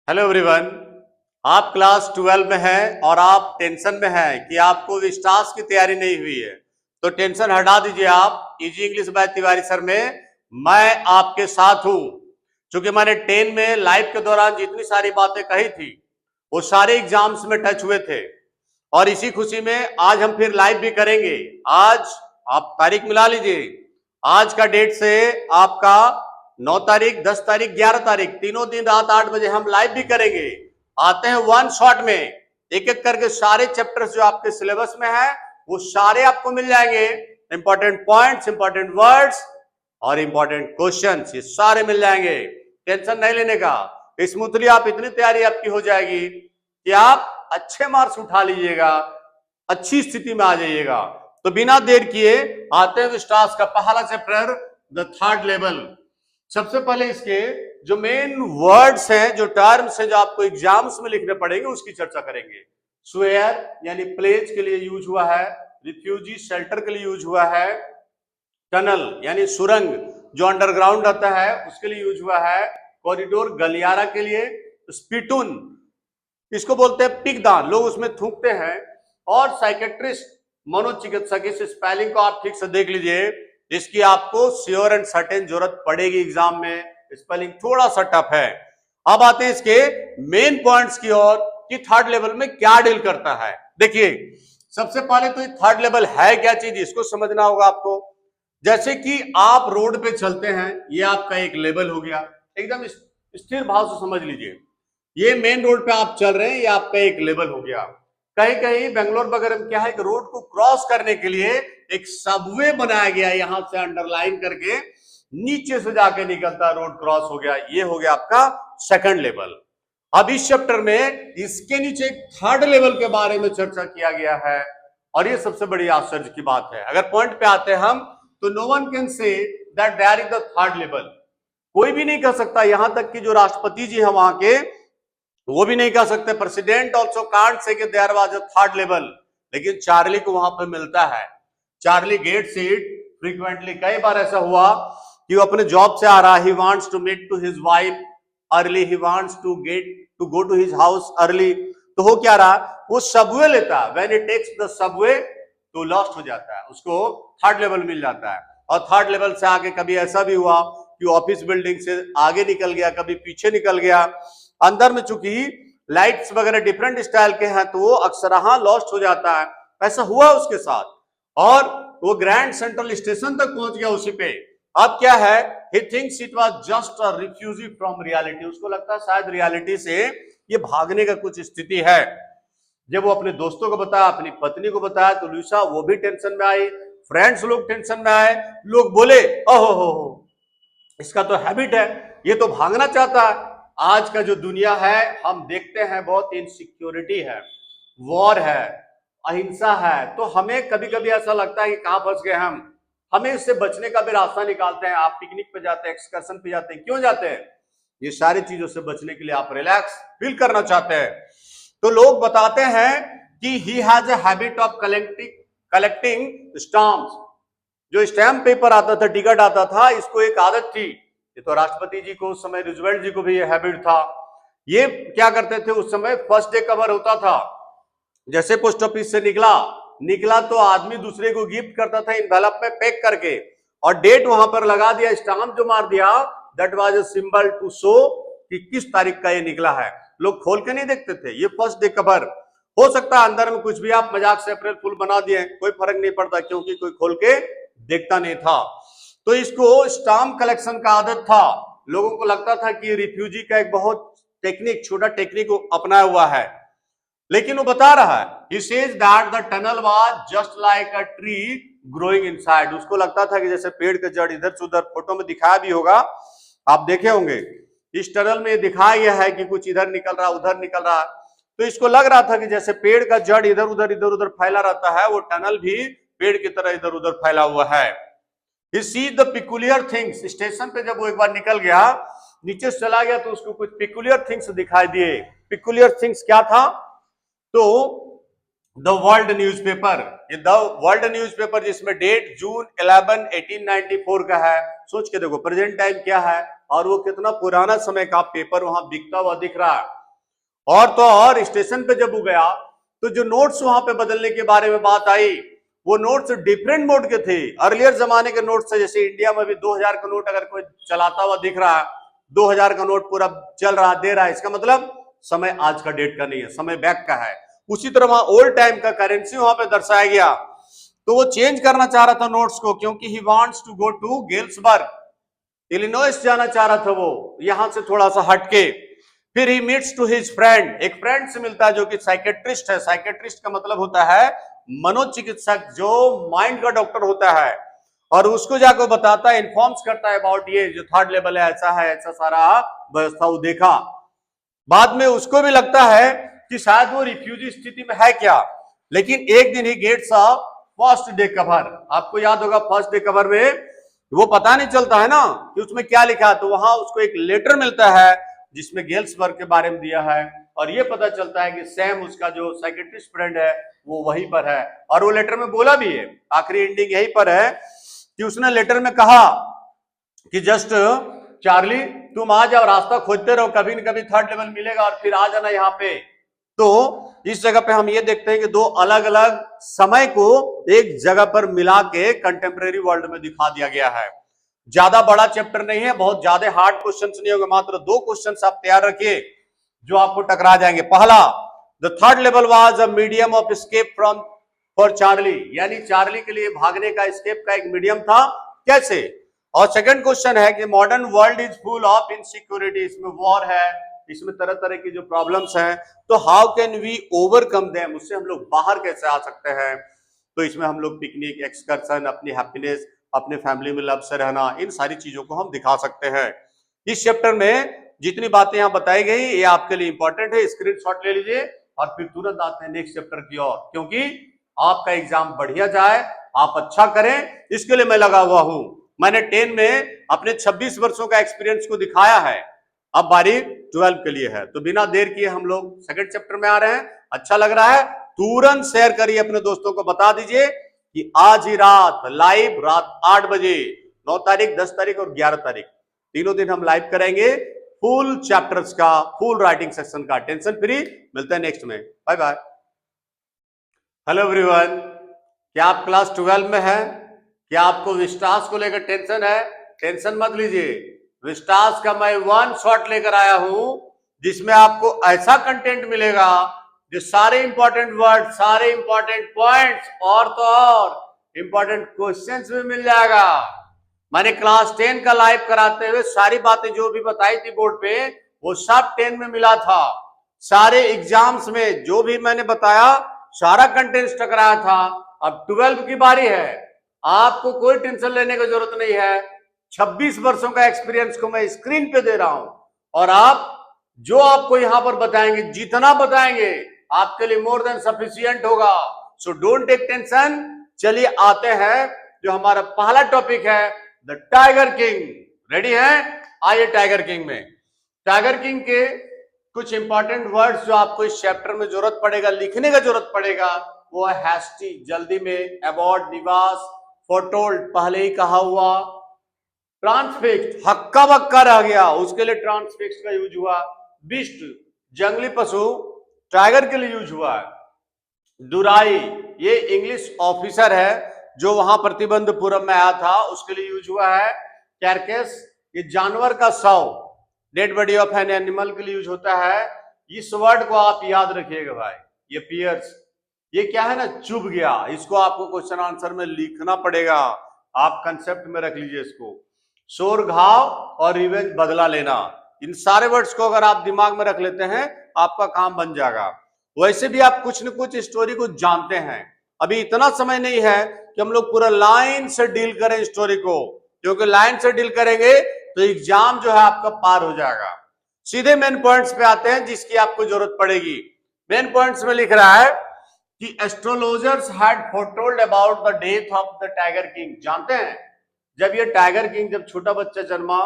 Hello everyone. आप class 12 में हैं और आप टेंशन में हैं कि आपको विस्टास की तैयारी नहीं हुई है, तो टेंशन हटा दीजिए। आप easy English by Tiwari sir में मैं आपके साथ हूं। क्योंकि मैंने 10 में लाइफ के दौरान जितनी सारी बातें कही थी वो सारे एग्जाम्स में टच हुए थे, और इसी खुशी में आज हम फिर लाइव भी करेंगे। आज आप तारीख मिला लीजिए, आज का डेट से आपका 9 तारीख, 10 तारीख, 11 तारीख, तीनों दिन रात 8 बजे हम लाइव भी करेंगे। आते हैं वन शॉट में, एक एक करके सारे चैप्टर्स जो आपके सिलेबस में है वो सारे आपको मिल जाएंगे। इंपॉर्टेंट पॉइंट्स, इंपॉर्टेंट वर्ड्स और इंपॉर्टेंट क्वेश्चंस, ये सारे मिल जाएंगे। टेंशन नहीं लेने का, स्मूथली आप इतनी तैयारी आपकी हो जाएगी कि आप अच्छे मार्क्स उठा लीजिएगा, अच्छी स्थिति में आ जाइएगा। तो बिना देर किए आते हैं विस्टास का पहला चैप्टर, द थर्ड लेवल। सबसे पहले इसके जो मेन वर्ड्स हैं, जो टर्म्स हैं, जो आपको एग्जाम्स में लिखने पड़ेंगे, उसकी चर्चा करेंगे। स्वेयर यानी प्लेज के लिए यूज हुआ है, रिफ्यूजी शेल्टर के लिए यूज हुआ है, टनल यानी सुरंग जो अंडरग्राउंड रहता है उसके लिए यूज हुआ है, कॉरिडोर गलियारा के लिए, स्पिटून इसको बोलते हैं पिगदान, लोग उसमें थूकते हैं, और साइकेट्रिस्ट मनोचिकित्सक। इस स्पेलिंग को आप ठीक से देख लीजिए, इसकी आपको श्योर एंड सर्टेन जरूरत पड़ेगी एग्जाम में, स्पेलिंग थोड़ा सा टफ है। अब आते हैं इसके मेन पॉइंट्स की ओर कि थर्ड लेवल में क्या डील करता है। देखिए, सबसे पहले तो थर्ड लेवल है क्या चीज, इसको समझना होगा आपको। जैसे कि आप रोड पे चलते हैं, ये आपका एक लेवल हो गया, एकदम स्थिर भाव से समझ लीजिए। ये मेन रोड पे आप चल रहे हैं, ये आपका एक लेवल हो गया। कहीं कहीं बेंगलोर वगैरह में क्या है कि रोड को क्रॉस करने के लिए एक सबवे बनाया गया, यहां से अंडरलाइन करके नीचे से जाके निकलता, रोड क्रॉस हो गया, ये हो गया आपका सेकंड लेवल। अब इस चैप्टर में इसके नीचे थर्ड लेवल के बारे में चर्चा किया गया है, और ये सबसे बड़ी आश्चर्य की बात है। अगर पॉइंट पे आते हैं हम, तो no one can say that there is the third level. कोई भी नहीं कह सकता, यहां तक कि जो राष्ट्रपति जी हैं वहां के, वो भी नहीं कह सकते, प्रेसिडेंट ऑल्सो कांट से कि there was a third level. लेकिन चार्ली को वहां पे मिलता है, चार्ली गेट्स इट फ्रीक्वेंटली। कई बार ऐसा हुआ कि वो अपने जॉब से आ रहा, he wants to meet to his wife early, he wants to go to his house early. तो हो क्या रहा, वो सबवे लेता है, when it takes the subway तो लॉस्ट हो जाता है, उसको थर्ड लेवल मिल जाता है। और थर्ड लेवल से आगे कभी ऐसा भी हुआ कि ऑफिस बिल्डिंग से आगे निकल गया, कभी पीछे निकल गया। अंदर में चूंकि लाइट्स वगैरह डिफरेंट स्टाइल के हैं तो वो अक्सर लॉस्ट हो जाता है। ऐसा हुआ उसके साथ, और वो ग्रैंड सेंट्रल स्टेशन तक पहुंच गया उसी पे। अब क्या है, he thinks it was just a refugee from reality। उसको लगता है शायद रियलिटी से ये भागने का कुछ स्थिति है। जब वो अपने दोस्तों को बताया, अपनी पत्नी को बताया, तो लुइसा वो भी टेंशन में आई, फ्रेंड्स लोग टेंशन में आए। लोग बोले ओहो हो, इसका तो हैबिट है, ये तो भागना चाहता है। आज का जो दुनिया है हम देखते हैं बहुत इनसिक्योरिटी है, वॉर है, अहिंसा है, तो हमें कभी कभी ऐसा लगता है कि कहां फंस गए हम। हमें इससे बचने का भी रास्ता निकालते हैं। आप पिकनिक पे जाते हैं, एक्सकर्शन पे जाते हैं, क्यों जाते हैं? ये सारी चीजों से बचने के लिए, आप रिलैक्स फील करना चाहते हैं। तो लोग बताते हैं कि he has a habit of collecting stamps. जो स्टैम्प पेपर आता था, टिकट आता था, इसको एक आदत थी। ये तो राष्ट्रपति जी को उस समय, रूजवेल्ट जी को भी ये हैबिट था। ये क्या करते थे उस समय, फर्स्ट डे कवर होता था, जैसे पोस्ट ऑफिस से निकला तो आदमी दूसरे को गिफ्ट करता था इनवेलप में पैक करके, और डेट वहां पर लगा दिया, स्टाम्प जो मार दिया, that was a symbol to show कि किस तारीख का ये निकला है। लोग खोल के नहीं देखते थे, ये फर्स्ट डे कवर। हो सकता है अंदर में कुछ भी आप मजाक से अप्रैल फूल बना दिए, कोई फर्क नहीं पड़ता, क्योंकि कोई खोल के देखता नहीं था। तो इसको स्टाम्प कलेक्शन का आदत था। लोगों को लगता था कि रिफ्यूजी का एक बहुत टेक्निक, छोटा टेक्निक अपनाया हुआ है। लेकिन वो बता रहा है, he says that the tunnel was just like a tree growing inside। उसको लगता था कि जैसे पेड़ के जड़ इधर से उधर, फोटो में दिखाया भी होगा, आप देखे होंगे, इस टनल में दिखाया गया है कि कुछ इधर निकल रहा, उधर निकल रहा। तो इसको लग रहा था कि जैसे पेड़ का जड़ इधर उधर फैला रहता है, वो टनल भी पेड़ की तरह इधर उधर फैला हुआ है। He sees the peculiar things। Station पे जब वो एक बार निकल गया, नीचे से चला गया, तो उसको कुछ peculiar things दिखाई दिए। peculiar things क्या था, तो द वर्ल्ड न्यूज़पेपर, ये द वर्ल्ड न्यूज़पेपर जिसमें डेट जून 11 1894 का है। सोच के देखो प्रेजेंट टाइम क्या है और वो कितना पुराना समय का पेपर वहां बिकता हुआ दिख रहा है। और तो और स्टेशन पे जब वो गया तो जो नोट्स वहां पे बदलने के बारे में बात आई, वो नोट्स डिफरेंट मोड के थे। अर्लियर जमाने के नोट्स थे, जैसे इंडिया में भी 2000 का नोट अगर कोई चलाता हुआ दिख रहा है, 2000 का नोट पूरा चल रहा दे रहा है, इसका मतलब समय आज का डेट का नहीं है, समय बैक का है। उसी तरह वहां ओल्ड टाइम का करेंसी वहां पे दर्शाया गया। तो वो चेंज करना चाह रहा था नोट्स को, क्योंकि he wants to go to Galesburg, Illinois जाना चाह रहा था वो, यहां से थोड़ा सा हटके। फिर he meets to his friend, एक फ्रेंड से मिलता है जो कि साइकेट्रिस्ट है। साइकेट्रिस्ट का मतलब होता है मनोचिकित्सक, जो माइंड का डॉक्टर होता है, और उसको जाकर बताता है, इन्फॉर्म्स करता है अबाउट ये जो थर्ड लेवल है, ऐसा सारा व्यवस्था वो देखा। बाद में उसको भी लगता है कि शायद वो रिफ्यूजी स्थिति में है क्या, लेकिन एक दिन he gets of first day cover, आपको याद होगा फर्स्ट डे कवर में वो पता नहीं चलता है ना कि उसमें क्या लिखा है, तो वहां उसको एक लेटर मिलता है जिसमें गेल्सबर्ग के बारे में दिया है, और ये पता चलता है कि सैम उसका जो साइकेट्रिस्ट फ्रेंड है वो वहीं पर है। और वो लेटर में बोला भी है, आखिरी एंडिंग यहीं पर है कि उसने लेटर में कहा कि जस्ट चार्ली तुम आ जाओ, रास्ता खोजते रहो, कभी न कभी थर्ड लेवल मिलेगा और फिर आ जाना यहाँ पे। तो इस जगह पे हम ये देखते हैं कि दो अलग अलग समय को एक जगह पर मिला के कंटेम्प्रेरी वर्ल्ड में दिखा दिया गया है। ज्यादा बड़ा चैप्टर नहीं है, बहुत ज्यादा हार्ड क्वेश्चंस नहीं होंगे, मात्र 2 क्वेश्चंस आप तैयार रखिए जो आपको टकरा जाएंगे। पहला, the third level was a medium of escape from for Charlie, यानी चार्ली के लिए भागने का एस्केप का एक मीडियम था, कैसे। और सेकंड क्वेश्चन है कि modern world is full of insecurity, इसमें वॉर है, इसमें तरह तरह की जो प्रॉब्लम्स हैं, तो how can we overcome them, उससे हम लोग बाहर कैसे आ सकते हैं। तो इसमें हम लोग पिकनिक, एक्सकर्शन, अपनी हैप्पीनेस, अपने फैमिली में लव से रहना, इन सारी चीजों को हम दिखा सकते हैं। इस चैप्टर में जितनी बातें यहां बताई गई ये आपके लिए इंपॉर्टेंट है, स्क्रीनशॉट ले लीजिए और फिर तुरंत आते हैं नेक्स्ट चैप्टर की ओर, क्योंकि आपका एग्जाम बढ़िया जाए, आप अच्छा करें, इसके लिए मैं लगा हुआ हूं। मैंने 10 में अपने 26 वर्षों का एक्सपीरियंस को दिखाया है, अब बारी 12 के लिए है। तो बिना देर किए हम लोग सेकंड चैप्टर में आ रहे हैं। अच्छा लग रहा है, तुरंत शेयर करिए, अपने दोस्तों को बता दीजिए कि आज ही रात लाइव, रात 8 बजे, 9 तारीख, 10 तारीख और 11 तारीख, तीनों दिन हम लाइव करेंगे फुल चैप्टर्स का, फुल राइटिंग सेक्शन का, टेंशन फ्री। मिलते हैं नेक्स्ट में, बाय बाय। हेलो एवरीवन, क्या आप क्लास 12 में हैं? क्या आपको विस्टास को लेकर टेंशन है? टेंशन मत लीजिए, विस्टास का मैं 1 शॉट लेकर आया हूं जिसमें आपको ऐसा कंटेंट मिलेगा जो सारे इंपॉर्टेंट वर्ड, सारे इंपॉर्टेंट पॉइंट्स और तो और इंपॉर्टेंट क्वेश्चंस भी मिल जाएगा। मैंने क्लास 10 का लाइव कराते हुए सारी बातें जो भी बताई थी बोर्ड पे, वो सब 10 में मिला था। सारे एग्जाम्स में जो भी मैंने बताया सारा कंटेंट टकराया था। अब 12 की बारी है, आपको कोई टेंशन लेने की जरूरत नहीं है। 26 वर्षों का एक्सपीरियंस को मैं स्क्रीन पे दे रहा हूं, और आप जो आपको यहां पर बताएंगे, जितना बताएंगे आपके लिए मोर देन सफिशियंट होगा। So don't take tension. चलिए आते हैं जो हमारा पहला टॉपिक है, द टाइगर किंग। रेडी है? आइए टाइगर किंग में, टाइगर किंग के कुछ इंपॉर्टेंट वर्ड्स जो आपको इस चैप्टर में जरूरत पड़ेगा, लिखने का जरूरत पड़ेगा, वो है हैस्टी, जल्दी में, अबॉर्ड, निवास, फोरटोल्ड, पहले ही कहा हुआ, ट्रांसफिक्स्ड, हक्का बक्का रह गया, उसके लिए ट्रांसफिक्स्ड का यूज हुआ, बिस्ट, जंगली पशु, टाइगर के लिए यूज हुआ है। दुराई, ये इंग्लिश ऑफिसर है जो वहां प्रतिबंधपुरम में आया था, उसके लिए यूज हुआ है। कैरकेस, ये जानवर का शव, dead body of an animal के लिए यूज होता है। इस वर्ड को आप याद रखिएगा भाई, ये पियर्स, ये क्या है ना, चुभ गया, इसको आपको क्वेश्चन आंसर में लिखना पड़ेगा, आप कंसेप्ट में रख लीजिए इसको। शोर, घाव और रिवेंज, बदला लेना, इन सारे वर्ड्स को अगर आप दिमाग में रख लेते हैं आपका काम बन जाएगा। वैसे भी आप कुछ न कुछ स्टोरी को जानते हैं, अभी इतना समय नहीं है कि हम लोग पूरा लाइन से डील करें स्टोरी को, क्योंकि लाइन से डील करेंगे तो एग्जाम जो है आपका पार हो जाएगा। सीधे मेन पॉइंट्स पे आते हैं जिसकी आपको जरूरत पड़ेगी। मेन पॉइंट्स में लिख रहा है कि astrologers had foretold about the death of the tiger king. जानते हैं जब ये टाइगर किंग, जब छोटा बच्चा जन्मा,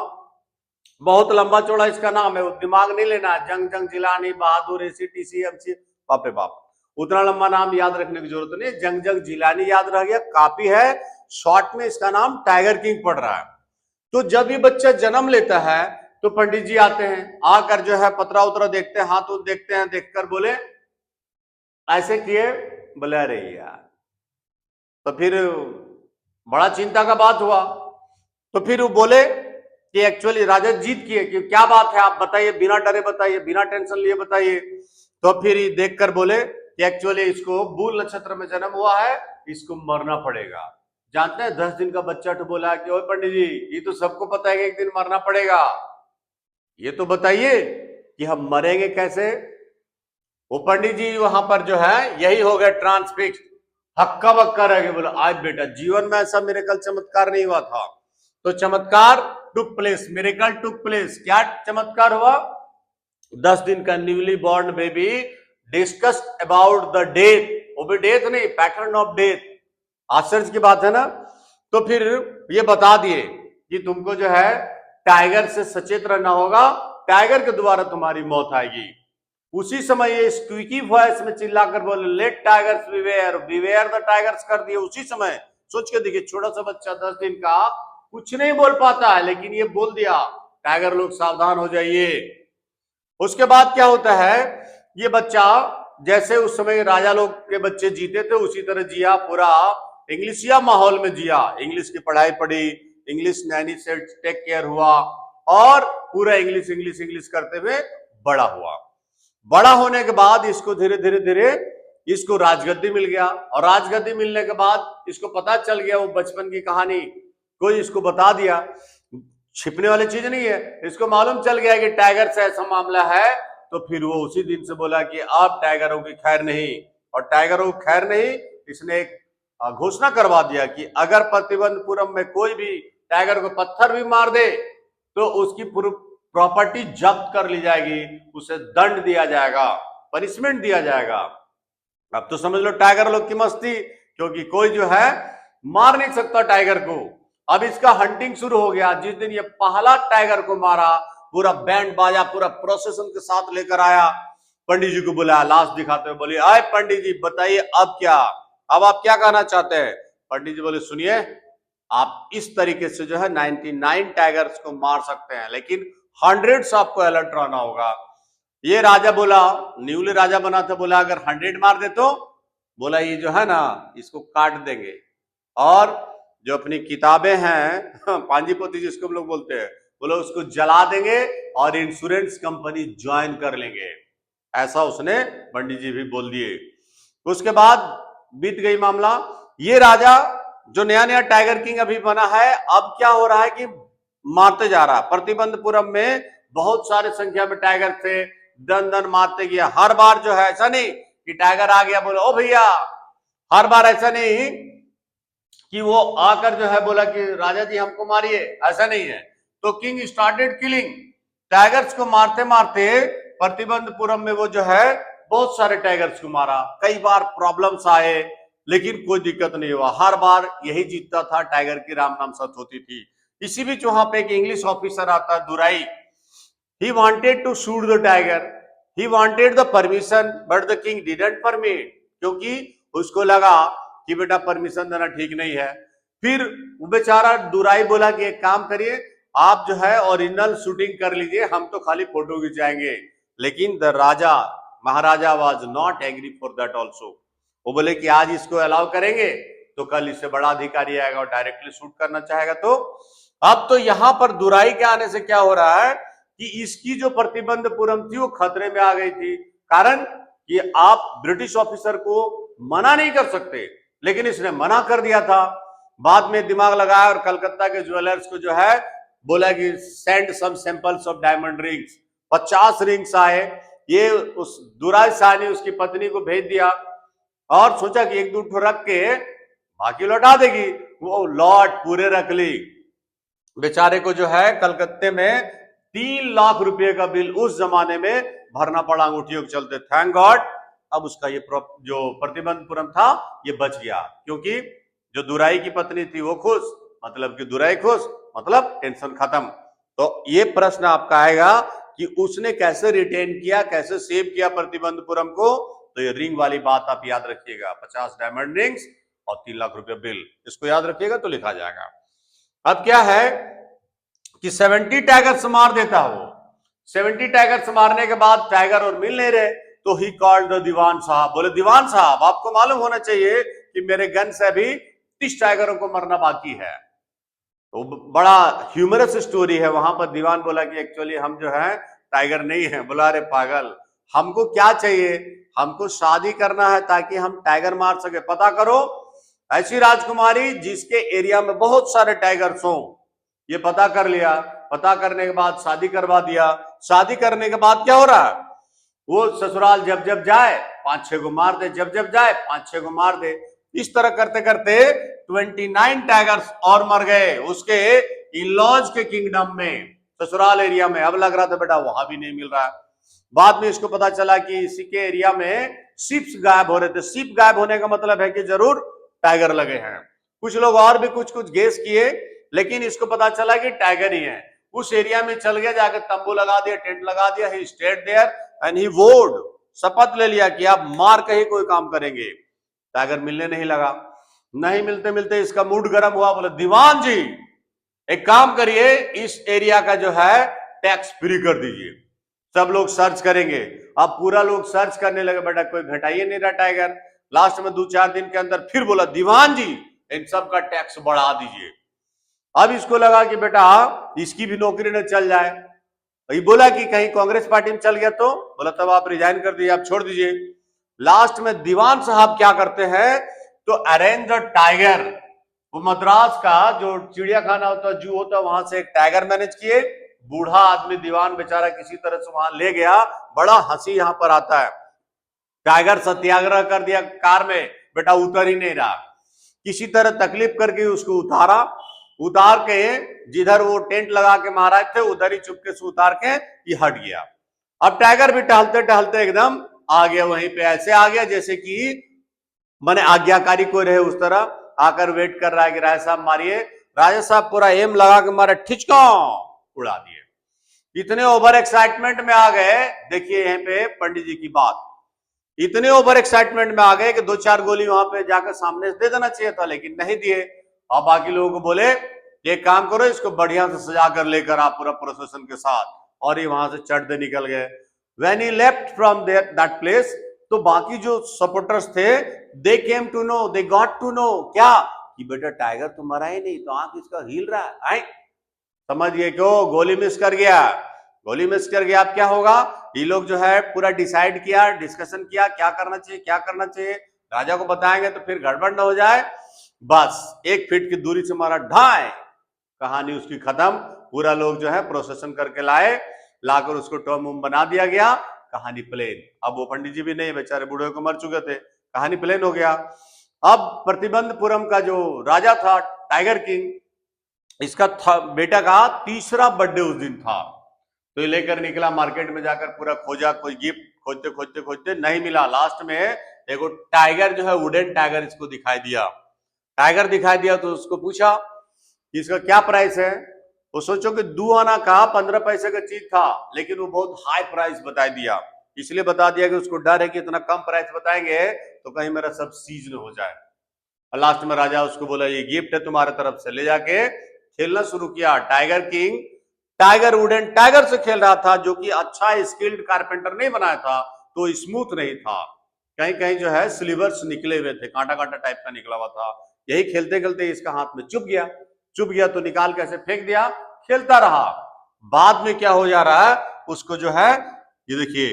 बहुत लंबा चौड़ा इसका नाम है, दिमाग नहीं लेना, जंग जिलानी, बहादुर, एसी टीसी एमसी, बाप रे बाप, उतना लंबा नाम याद रखने की जरूरत नहीं, जंग जिलानी याद रह गया, काफी है। शॉर्ट में इसका नाम टाइगर किंग पड़ रहा है। तो जब ये बच्चा जन्म लेता है तो पंडित जी आते हैं, आकर जो है पतरा उतरा देखते हैं, हाथ उत देखते हैं, देखकर बोले ऐसे किए, बोले अरे यार। तो फिर बड़ा चिंता का बात हुआ। तो फिर वो बोले कि एक्चुअली राजा जीत किए कि क्या बात है, आप बताइए, बिना डरे बताइए, बिना टेंशन लिए बताइए। तो फिर ये देखकर बोले कि एक्चुअली इसको मूल नक्षत्र में जन्म हुआ है, इसको मरना पड़ेगा। जानते हैं 10 दिन का बच्चा तो बोला कि ओए पंडित जी, ये तो सबको पता है कि एक दिन मरना पड़ेगा, ये तो बताइए कि हम मरेंगे कैसे। वो पंडित जी वहां पर जो है यही हो गया ट्रांसफिक्स, हक्का बक्का रह गए। बोला आज बेटा जीवन में ऐसा मेरे कल चमत्कार नहीं हुआ था। तो चमत्कार took place, miracle took place. क्या चमत्कार हुआ? 10 दिन का newly born baby discussed about the death, वो भी डेथ नहीं, पैटर्न ऑफ डेथ। आश्चर्य की बात है ना। तो फिर ये बता दिए कि तुमको जो है टाइगर से सचेत रहना होगा, टाइगर के द्वारा तुम्हारी मौत आएगी। उसी समय ये स्क्वीकी वॉइस में चिल्लाकर बोले let tigers beware, beware the tigers कर दिए उसी समय। सोच के देखिए, छोटा सा बच्चा 10 दिन का कुछ नहीं बोल पाता है, लेकिन ये बोल दिया टाइगर लोग सावधान हो जाइए। उसके बाद क्या होता है, ये बच्चा जैसे उस समय राजा लोग के बच्चे जीते थे उसी तरह जिया, पूरा इंग्लिशिया माहौल में जिया, इंग्लिश की पढ़ाई पढ़ी, इंग्लिश नैनी से टेक केयर हुआ और पूरा इंग्लिश इंग्लिश इंग्लिश करते हुए बड़ा हुआ। बड़ा होने के बाद इसको धीरे धीरे धीरे इसको राजगद्दी मिल गया, और राजगद्दी मिलने के बाद इसको पता चल गया वो बचपन की कहानी, कोई इसको बता दिया, छिपने वाली चीज नहीं है, इसको मालूम चल गया कि टाइगर से ऐसा मामला है। तो फिर वो उसी दिन से बोला कि अब टाइगरों की खैर नहीं, और टाइगरों की खैर नहीं, इसने एक घोषणा करवा दिया कि अगर प्रतिबंधपुरम में कोई भी टाइगर को पत्थर भी मार दे तो उसकी प्रॉपर्टी जब्त कर ली जाएगी, उसे दंड दिया जाएगा, पनिशमेंट दिया जाएगा। अब तो समझ लो टाइगर लोग की मस्ती, क्योंकि कोई जो है मार नहीं सकता टाइगर को। अब इसका हंटिंग शुरू हो गया। जिस दिन ये पहला टाइगर को मारा, पूरा बैंड बाजा पूरा प्रोसेशन के साथ लेकर आया, पंडित जी को बुलाया, लाश दिखाते हुए बोले आए पंडित जी बताइए अब क्या, अब आप क्या कहना चाहते हैं। पंडित जी बोले सुनिए, आप इस तरीके से जो है 99 टाइगर्स को मार सकते हैं, लेकिन 100 आपको अलर्ट रहना होगा। ये राजा बोला, न्यूली राजा बना था, बोला अगर 100 मार दे तो, बोला ये जो है ना इसको काट देंगे, और जो अपनी किताबें हैं पांजीपोथी जिसको हम लोग बोलते हैं, बोला उसको जला देंगे और इंश्योरेंस कंपनी ज्वाइन कर लेंगे। ऐसा उसने पंडित जी भी बोल दिए। उसके बाद बीत गई मामला। ये राजा जो नया नया टाइगर किंग अभी बना है, अब क्या हो रहा है कि मारते जा रहा है। प्रतिबंधपुरम में बहुत सारे संख्या में टाइगर थे, दन दन मारते गया। हर बार जो है ऐसा नहीं कि टाइगर आ गया बोला ओ भैया, हर बार ऐसा नहीं कि वो आकर जो है बोला कि राजा जी हमको मारिए, ऐसा नहीं है। तो किंग स्टार्टेड किलिंग, टाइगर्स को मारते मारते प्रतिबंधपुरम में वो जो है बहुत सारे टाइगर्स को मारा। कई बार प्रॉब्लम्स आए लेकिन कोई दिक्कत नहीं हुआ, हर बार यही जीतता था, टाइगर की राम नाम सत होती थी। इसी बीच वहां पे एक इंग्लिश ऑफिसर आता है दुराई, he wanted to shoot the tiger, he wanted the permission but the king didn't permit, क्योंकि उसको लगा कि बेटा परमिशन देना ठीक नहीं है। फिर वो बेचारा दुराई बोला कि एक काम करिए, आप जो है ओरिजिनल शूटिंग कर लीजिए, हम तो खाली फोटो खिंचाएंगे। लेकिन the raja maharaja was not agree for that also. वो बोले कि आज इसको अलाउ करेंगे तो कल इससे बड़ा अधिकारी आएगा और डायरेक्टली शूट करना चाहेगा। तो अब तो यहां पर दुराई के आने से क्या हो रहा है कि इसकी जो प्रतिबंधपुरम थी वो खतरे में आ गई थी। कारण कि आप ब्रिटिश ऑफिसर को मना नहीं कर सकते, लेकिन इसने मना कर दिया था। बाद में दिमाग लगाया और कलकत्ता के ज्वेलर्स को जो है बोला कि send some samples of diamond rings. 50 rings आए। ये उस दुराई शाह ने उसकी पत्नी को भेज दिया और सोचा कि एक दो ठो रख के बाकी लौटा देगी। वो लॉट पूरे रख ली। बेचारे को जो है कलकत्ते में 3 लाख रुपए का बिल उस जमाने में भरना पड़ा अंगूठियों के चलते। थैंक गॉड अब उसका ये जो प्रतिबंधपुरम था ये बच गया, क्योंकि जो दुराई की पत्नी थी वो खुश, मतलब कि दुराई खुश, मतलब टेंशन खत्म। तो ये प्रश्न आपका आएगा कि उसने कैसे रिटेन किया, कैसे सेव किया प्रतिबंधपुरम को। तो ये रिंग वाली बात आप याद रखिएगा, 50 डायमंड रिंग्स और 3 लाख रुपए बिल, इसको याद रखिएगा तो लिखा जाएगा। अब क्या है कि 70 टाइगर्स मार देता वो। 70 टाइगर्स मारने के बाद टाइगर और मिल नहीं रहे, तो ही कॉल्ड द दीवान साहब। बोले दीवान साहब, आपको मालूम होना चाहिए कि मेरे गन से अभी 30 टाइगरों को मरना बाकी है। तो बड़ा ह्यूमरस स्टोरी है। वहां पर दीवान बोला कि एक्चुअली हम जो है टाइगर नहीं है। बोला अरे पागल, हमको क्या चाहिए, हमको शादी करना है ताकि हम टाइगर मार सके। पता करो ऐसी राजकुमारी जिसके एरिया में बहुत सारे टाइगर्स हो। ये पता कर लिया। पता करने के बाद शादी करवा दिया। शादी करने के बाद क्या हो रहा है, वो ससुराल जब जब जाए 5-6 को मार दे, जब जब जाए 5-6 को मार दे। इस तरह करते करते 29 टाइगर्स और मर गए उसके इन-लॉज के किंगडम में, ससुराल एरिया में। अब लग रहा था बेटा वहां भी नहीं मिल रहा है। बाद में इसको पता चला कि इसी के एरिया में शिप्स गायब हो रहे थे। शिप गायब होने का मतलब है कि जरूर टाइगर लगे हैं। कुछ लोग और भी कुछ कुछ गेस किए, लेकिन इसको पता चला कि टाइगर ही है। उस एरिया में चल गया, जाकर तंबू लगा दिया, टेंट लगा दिया। He stayed there and he vowed, शपथ ले लिया कि आप मार के ही कोई काम करेंगे। टाइगर मिलने नहीं लगा। नहीं मिलते मिलते इसका मूड गर्म हुआ। बोले दीवान जी एक काम करिए, इस एरिया का जो है टैक्स फ्री कर दीजिए, सब लोग सर्च करेंगे। अब पूरा लोग सर्च करने लगे, बेटा कोई घटाइए नहीं रहा टाइगर। लास्ट में 2-4 दिन के अंदर फिर बोला दीवान जी इन सब का टैक्स बढ़ा दीजिए। अब इसको लगा कि बेटा इसकी भी नौकरी न चल जाए। ये बोला कि कहीं कांग्रेस पार्टी में चल गया तो बोला तब आप रिजाइन कर दीजिए, आप छोड़ दीजिए। लास्ट में दीवान साहब क्या करते हैं, तो अरेंज द टाइगर। वो मद्रास का जो चिड़िया खाना होता, जू होता, वहां से एक टाइगर मैनेज किए। बूढ़ा आदमी दीवान बेचारा किसी तरह से वहां ले गया। बड़ा हंसी यहां पर आता है। टाइगर सत्याग्रह कर दिया कार में, बेटा उतर ही नहीं रहा। किसी तरह तकलीफ करके उसको उतारा। उतार के जिधर वो टेंट लगा के महाराज थे उधर ही चुपके से उतार के ये हट गया। अब टाइगर भी टहलते टहलते एकदम आ गया वहीं पे। ऐसे आ गया जैसे कि माने आज्ञाकारी कोई रहे उस तरह, आकर वेट कर रहा है कि राजा साहब मारिए। राजा साहब पूरा एम लगा के मारा, ठिचका उड़ा दिए। इतने ओवर एक्साइटमेंट में आ गए। देखिए यहीं पे पंडित जी की बात, इतने ओवर एक्साइटमेंट में आ गए कि 2-4 गोली वहां पे जाकर सामने से दे देना चाहिए था, लेकिन नहीं दिए। और बाकी लोगों को बोले एक काम करो, इसको बढ़िया से सजा कर लेकर आप पूरा प्रोसेशन के साथ। और ये वहां से चढ़ते निकल गए। When he left from there that place, तो बाकी जो सपोर्टर्स थे they came to know, they got to know क्या कि बेटा टाइगर तो मरा ही नहीं, तो आंख इसका हिल रहा है। समझ गए क्यों, गोली मिस कर गया। गोली मिस कर गया। अब क्या होगा, ये लोग जो है पूरा डिसाइड किया, डिस्कशन किया क्या करना चाहिए क्या करना चाहिए। राजा को बताएंगे तो फिर गड़बड़ न हो जाए। बस 1 फीट की दूरी से मारा, ढाई, कहानी उसकी खत्म। पूरा लोग जो है प्रोसेसन करके लाए, लाकर उसको टॉम वॉम बना दिया गया। कहानी प्लेन। अब वो पंडित जी भी नहीं, बेचारे बूढ़े को मर चुके थे, कहानी प्लेन हो गया। अब प्रतिबंधपुरम का जो राजा था टाइगर किंग, इसका बेटा का 3रा बर्थडे उस दिन था। तो ये लेकर निकला मार्केट में, जाकर पूरा खोजा, कोई गिफ्ट खोजते खोजते खोजते नहीं मिला। लास्ट में एक टाइगर जो है वुडन टाइगर इसको दिखाई दिया। टाइगर दिखाई दिया तो उसको पूछा कि इसका क्या प्राइस है। वो सोचो कि 2 आना का 15 पैसे का चीज था, लेकिन वो बहुत हाई प्राइस बता दिया। इसलिए बता दिया कि उसको डर है कि इतना कम प्राइस बताएंगे तो कहीं मेरा सब सीज न हो जाए। और लास्ट में राजा उसको बोला ये गिफ्ट है तुम्हारे तरफ से, ले जाके खेलना शुरू किया। Tiger king tiger wooden tiger से खेल रहा था, जो कि अच्छा स्किल्ड कारपेंटर नहीं बनाया था, तो स्मूथ नहीं था। कहीं कहीं जो है स्लीवर्स निकले हुए थे, कांटा कांटा टाइप का निकला हुआ था। यही खेलते खेलते इसका हाथ में चुभ गया। चुभ गया तो निकाल के ऐसे फेंक दिया, खेलता रहा। बाद में क्या हो जा रहा है, उसको जो है ये देखिए,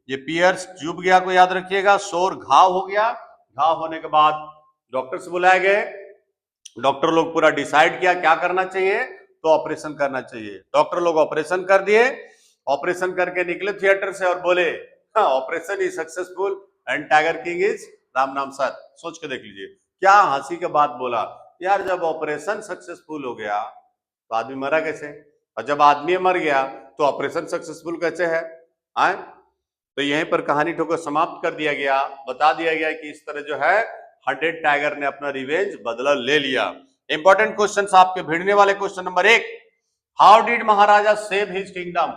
ये पियर्स चुभ गया को याद रखिएगा, शोर घाव हो गया। घाव होने के बाद डॉक्टर से बुलाए गए। डॉक्टर लोग पूरा डिसाइड किया क्या करना चाहिए, तो ऑपरेशन करना चाहिए। डॉक्टर लोग ऑपरेशन कर दिए। ऑपरेशन करके निकले थिएटर से और बोले operation is successful and tiger king is Ram नाम सर। सोच के देख लीजिए क्या हंसी के बात बोला यार। जब ऑपरेशन सक्सेसफुल हो गया तो आदमी मरा कैसे, और जब आदमी मर गया तो ऑपरेशन सक्सेसफुल कैसे है आए। तो यहीं पर कहानी ठोकर समाप्त कर दिया गया। बता दिया गया कि इस तरह जो है 100 टाइगर ने अपना रिवेंज बदला ले लिया। इंपॉर्टेंट क्वेश्चन आपके भिड़ने वाले question number 1, how did Maharaja save his kingdom.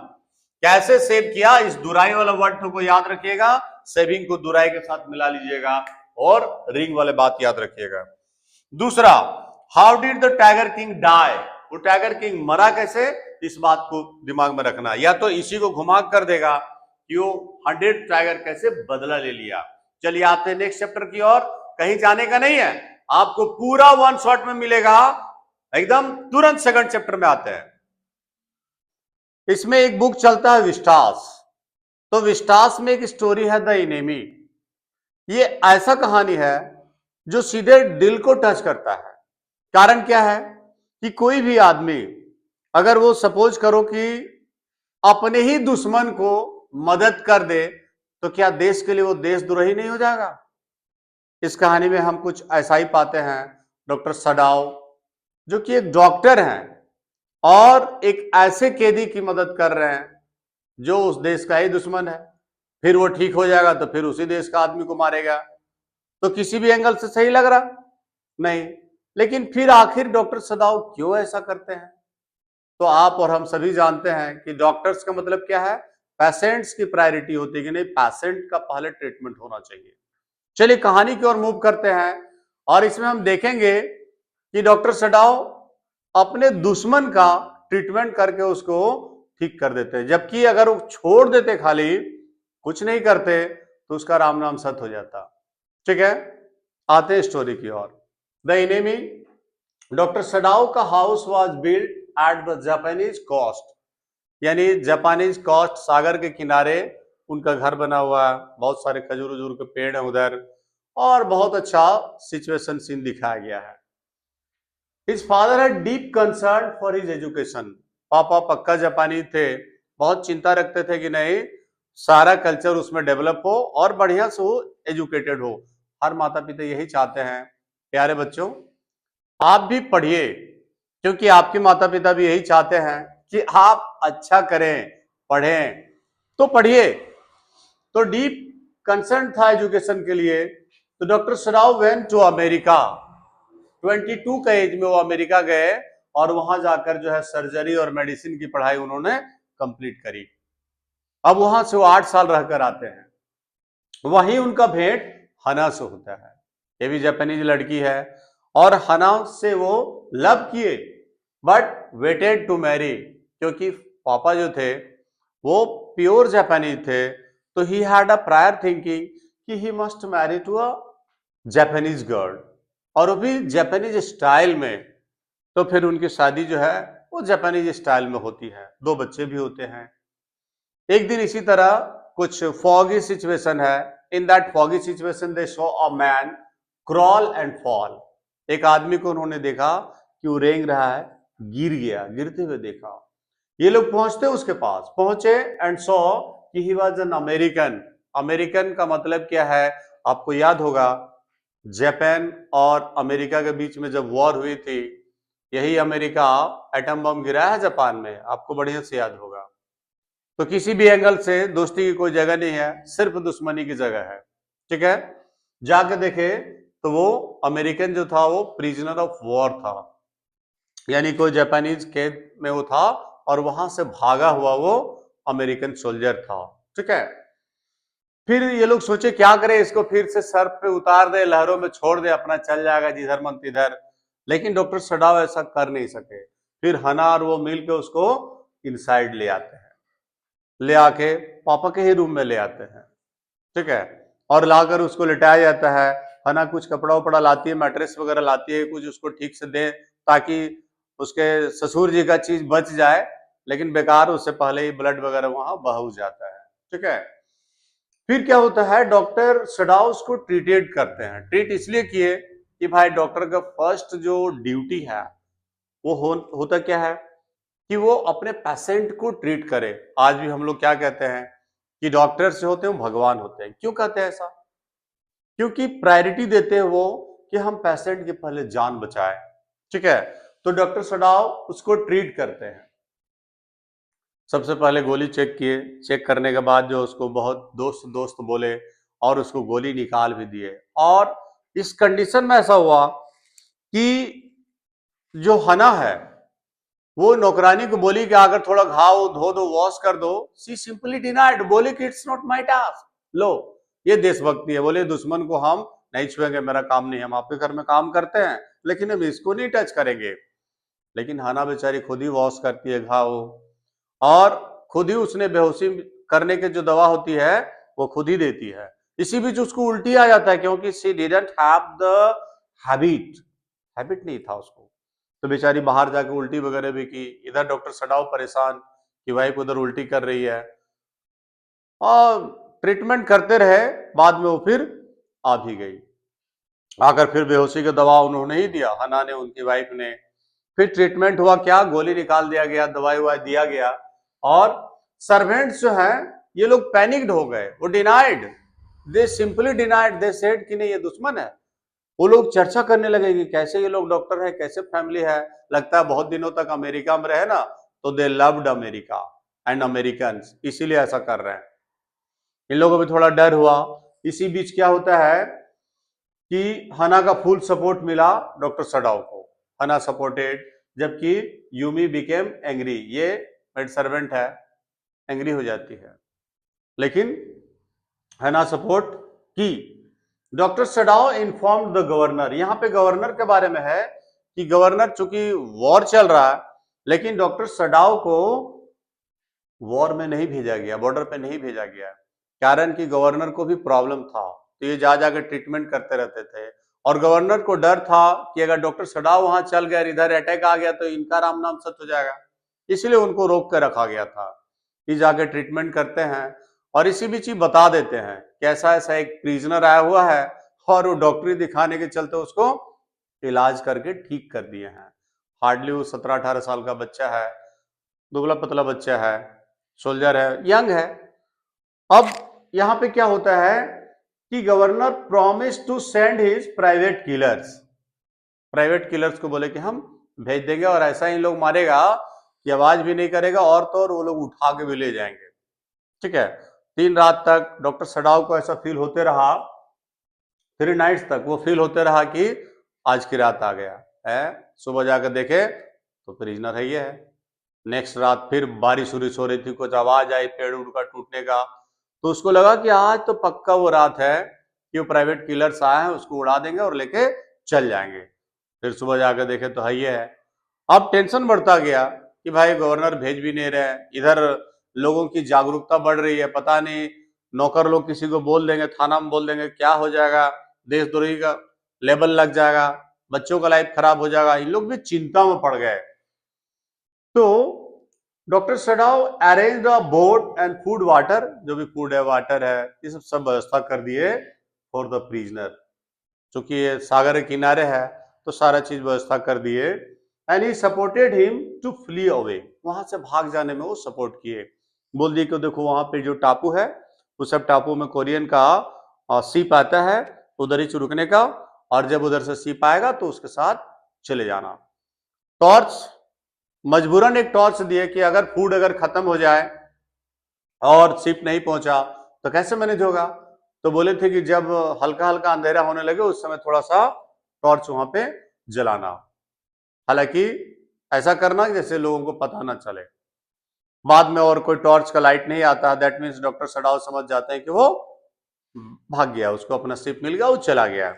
कैसे सेव किया, इस दुराई वाला वर्ड को याद रखिएगा। सेविंग को दुराई के साथ मिला लीजिएगा और रिंग वाले बात याद रखिएगा। दूसरा, how did the tiger king die, वो टाइगर किंग मरा कैसे, इस बात को दिमाग में रखना, या तो इसी को घुमा कर देगा कि वो 100 टाइगर कैसे बदला ले लिया। चलिए आते हैं नेक्स्ट चैप्टर की ओर, कहीं जाने का नहीं है, आपको पूरा वन शॉट में मिलेगा, एकदम तुरंत सेकंड चैप्टर में आते हैं। इसमें एक बुक चलता है विस्टास, तो विस्टास में एक स्टोरी है द एनिमी। ये ऐसा कहानी है जो सीधे दिल को टच करता है। कारण क्या है कि कोई भी आदमी अगर वो सपोज करो कि अपने ही दुश्मन को मदद कर दे तो क्या देश के लिए वो देशद्रोही नहीं हो जाएगा। इस कहानी में हम कुछ ऐसा ही पाते हैं। डॉक्टर सडाव जो कि एक डॉक्टर हैं और एक ऐसे कैदी की मदद कर रहे हैं जो उस देश का ही दुश्मन है, फिर वो ठीक हो जाएगा तो फिर उसी देश का आदमी को मारेगा। तो किसी भी एंगल से सही लग रहा नहीं, लेकिन फिर आखिर डॉक्टर सदाव क्यों ऐसा करते हैं? तो आप और हम सभी जानते हैं कि डॉक्टर्स का मतलब क्या है, पेशेंट्स की प्रायोरिटी होती है कि नहीं, पेशेंट का पहले ट्रीटमेंट होना चाहिए। चलिए कहानी की ओर मूव करते हैं और इसमें हम देखेंगे कि डॉक्टर सडाव अपने दुश्मन का ट्रीटमेंट करके उसको ठीक कर देते हैं, जबकि अगर वो छोड़ देते खाली कुछ नहीं करते तो उसका राम नाम सत हो जाता। ठीक है, आते हैं स्टोरी की ओर। The enemy. डॉक्टर सडाव का house was built at the Japanese coast, यानी जापानीज कोस्ट सागर के किनारे उनका घर बना हुआ है, बहुत सारे खजूर उजूर के पेड़ हैं उधर, और बहुत अच्छा सिचुएशन सीन दिखाया गया है। His father had deep concern for his education. पापा पक्का जापानी थे, बहुत चिंता रखते थे कि नहीं सारा कल्चर उसमें डेवलप हो और बढ़िया से हो, एजुकेटेड हो। हर माता पिता यही चाहते हैं। प्यारे बच्चों, आप भी पढ़िए, क्योंकि आपके माता पिता भी यही चाहते हैं कि आप अच्छा करें, पढ़ें, तो पढ़िए। तो डीप कंसर्न था एजुकेशन के लिए। तो डॉक्टर सडाव वेंट टू अमेरिका। 22 का एज में वो अमेरिका गए और वहां जाकर जो है सर्जरी और मेडिसिन की पढ़ाई उन्होंने कंप्लीट करी। अब वहां से वो 8 साल रहकर आते हैं। वहीं उनका भेंट हना से होता है। ये भी जापानीज लड़की है और हना से वो लव किए, बट वेटेड टू मैरी, क्योंकि पापा जो थे वो प्योर जापानीज थे, तो he had a prior thinking कि he must marry to a Japanese girl, और वो भी जापानीज स्टाइल में। तो फिर उनकी शादी जो है वो जापानीज स्टाइल में होती है, 2 बच्चे भी होते हैं। एक दिन इसी तरह कुछ फॉगी सिचुएशन है। In that foggy situation they saw a man crawl and fall. एक आदमी को उन्होंने देखा कि वो रेंग रहा है, गिर गया, गिरते हुए देखा। ये लोग पहुंचते उसके पास, पहुंचे एंड सॉ कि he was an American. American का मतलब क्या है, आपको याद होगा जापान और अमेरिका के बीच में जब वॉर हुई थी, यही अमेरिका एटम बम गिराया है जापान में, आपको बढ़िया से याद होगा। तो किसी भी एंगल से दोस्ती की कोई जगह नहीं है, सिर्फ दुश्मनी की जगह है। ठीक है, जाके देखे तो वो अमेरिकन जो था वो प्रिजनर ऑफ वॉर था, यानी कोई जापानीज कैद में वो था और वहां से भागा हुआ वो अमेरिकन सोल्जर था। ठीक है, फिर ये लोग सोचे क्या करें, इसको फिर से सर पे उतार दे, लहरों में छोड़ दे, अपना चल जाएगा जिधर मन तिधर। लेकिन डॉक्टर सडाव ऐसा कर नहीं सके। फिर हना और वो मिल के उसको इनसाइड ले आते हैं, ले आके पापा के ही रूम में ले आते हैं। ठीक है, और लाकर उसको लिटाया जाता है। हना कुछ कपड़ा उपड़ा लाती है, मैट्रेस वगैरह लाती है, कुछ उसको ठीक से दे ताकि उसके ससुर जी का चीज बच जाए, लेकिन बेकार, उससे पहले ही ब्लड वगैरह वहां बह जाता है। ठीक है, फिर क्या होता है, डॉक्टर सडाव उसको ट्रीटेड करते हैं। ट्रीट इसलिए किए कि भाई डॉक्टर का फर्स्ट जो ड्यूटी है वो होता क्या है कि वो अपने पेशेंट को ट्रीट करे। आज भी हम लोग क्या कहते हैं कि डॉक्टर से होते हैं भगवान होते हैं। क्यों कहते हैं ऐसा? क्योंकि प्रायोरिटी देते हैं वो कि हम पेशेंट की पहले जान बचाएं। ठीक है, तो डॉक्टर सडाव उसको ट्रीट करते हैं। सबसे पहले गोली चेक किए, चेक करने के बाद जो उसको बहुत दोस्त दोस्त बोले और उसको गोली निकाल भी दिए। और इस कंडीशन में ऐसा हुआ कि जो हना है वो नौकरानी को बोली कि अगर थोड़ा घाव धो दो, वॉश कर दो। सी सिंपली डिनाइड, बोले कि इट्स नॉट माय टास्क। लो, ये देशभक्ति है। बोले दुश्मन को हम नहीं छुएंगे, मेरा काम नहीं, हम आपके घर में काम करते हैं, लेकिन हम इसको नहीं टच करेंगे। लेकिन हना बेचारी खुद ही वॉश करती है घाव, और खुद ही उसने बेहोशी करने के जो दवा होती है वो खुद ही देती है। इसी बीच उसको उल्टी आ जाता है, क्योंकि she didn't have the habit नहीं था उसको। तो बेचारी बाहर जाके उल्टी वगैरह भी की। इधर डॉक्टर सडाव परेशान कि वाइफ उधर उल्टी कर रही है, और ट्रीटमेंट करते रहे। बाद में वो फिर आ भी गई। आकर फिर बेहोशी का दवा उन्होंने ही दिया, हना ने, उनकी वाइफ ने। फिर ट्रीटमेंट हुआ, क्या गोली निकाल दिया गया, दवाई ववाई दिया गया, और सर्वेंट्स जो हैं ये लोग पैनिक्ड हो गए। वो denied, they simply denied, they said कि नहीं ये दुश्मन है। वो लोग चर्चा करने लगे कि कैसे ये लोग डॉक्टर है, कैसे फैमिली है, लगता है बहुत दिनों तक अमेरिका में रहे ना, तो they loved America and Americans, इसीलिए ऐसा कर रहे हैं। इन लोगों को भी थोड़ा डर हुआ। इसी बीच क्या होता है कि हना का फुल सपोर्ट मिला डॉक्टर सडाव को। हना सपोर्टेड, जबकि यूमी बिकेम एंग्री, ये मेड सर्वेंट है, एंग्री हो जाती है, लेकिन हना सपोर्ट की। डॉक्टर सडाव इन्फॉर्म्ड द गवर्नर, यहां पे गवर्नर के बारे में है कि गवर्नर, चूंकि वॉर चल रहा है, लेकिन डॉक्टर सडाव को वॉर में नहीं भेजा गया, बॉर्डर पे नहीं भेजा गया, कारण कि गवर्नर को भी प्रॉब्लम था, तो ये जा जाकर ट्रीटमेंट करते रहते थे। और गवर्नर को डर था कि अगर डॉक्टर सडाव वहां चल गए, इधर अटैक आ गया, तो इनका राम नाम सत हो जाएगा, इसलिए उनको रोक कर रखा गया था। ये जाके ट्रीटमेंट करते हैं, और इसी बीच ही बता देते हैं कि ऐसा ऐसा एक प्रिजनर आया हुआ है, और वो डॉक्टरी दिखाने के चलते उसको इलाज करके ठीक कर दिए हैं। हार्डली वो 17-18 साल का बच्चा है, दुबला पतला बच्चा है, सोल्जर है, यंग है। अब यहां पे क्या होता है कि governor promise to send his private killers को बोले कि हम भेज देंगे, और ऐसा ही लोग मारेगा कि आवाज भी नहीं करेगा, और तो और वो लोग उठा के भी ले जाएंगे। ठीक है, 3 रात तक डॉक्टर सडाव को ऐसा फील होते रहा, 3 नाइट्स तक वो फील होते रहा कि आज की रात आ गया है। सुबह जाकर देखे तो प्रिजनर है ये है। नेक्स्ट रात फिर बारिश उरिश हो रही थी, कुछ आवाज आई पेड़ उड़ का टूटने का, तो उसको लगा कि आज तो पक्का वो रात है कि वो प्राइवेट किलर्स आए हैं, उसको उड़ा देंगे और लेके चल जाएंगे। फिर सुबह जाकर देखे तो है ये है। अब टेंशन बढ़ता गया कि भाई गवर्नर भेज भी नहीं रहे, इधर लोगों की जागरूकता बढ़ रही है, पता नहीं नौकर लोग किसी को बोल देंगे, थाना में बोल देंगे, क्या हो जाएगा, देशद्रोही का लेबल लग जाएगा, बच्चों का लाइफ खराब हो जाएगा। इन लोग भी चिंता में पड़ गए। तो doctor Sadao arrange the boat and food water, जो भी फूड है वाटर है, ये सब व्यवस्था कर दिए फॉर द प्रिजनर। चूंकि ये सागर के किनारे है तो सारा चीज व्यवस्था कर दिए। And he supported him to flee away, वहां से भाग जाने में वो सपोर्ट किए। बोल दिए कि देखो वहां पे जो टापू है, उस सब टापू में कोरियन का शिप आता है, उधर ही रुकने का, और जब उधर से शिप आएगा तो उसके साथ चले जाना। टॉर्च, मजबूरन एक टॉर्च दिए कि अगर फूड अगर खत्म हो जाए और शिप नहीं पहुंचा तो कैसे मैनेज होगा। तो बोले थे कि जब हल्का हल्का अंधेरा होने लगे उस समय थोड़ा सा टॉर्च वहां पे जलाना, हालांकि ऐसा करना जैसे लोगों को पता ना चले। बाद में और कोई टॉर्च का लाइट नहीं आता, दैट मीन्स डॉक्टर सडाव समझ जाते हैं कि वो भाग गया, उसको अपना शिप मिल गया, वो चला गया।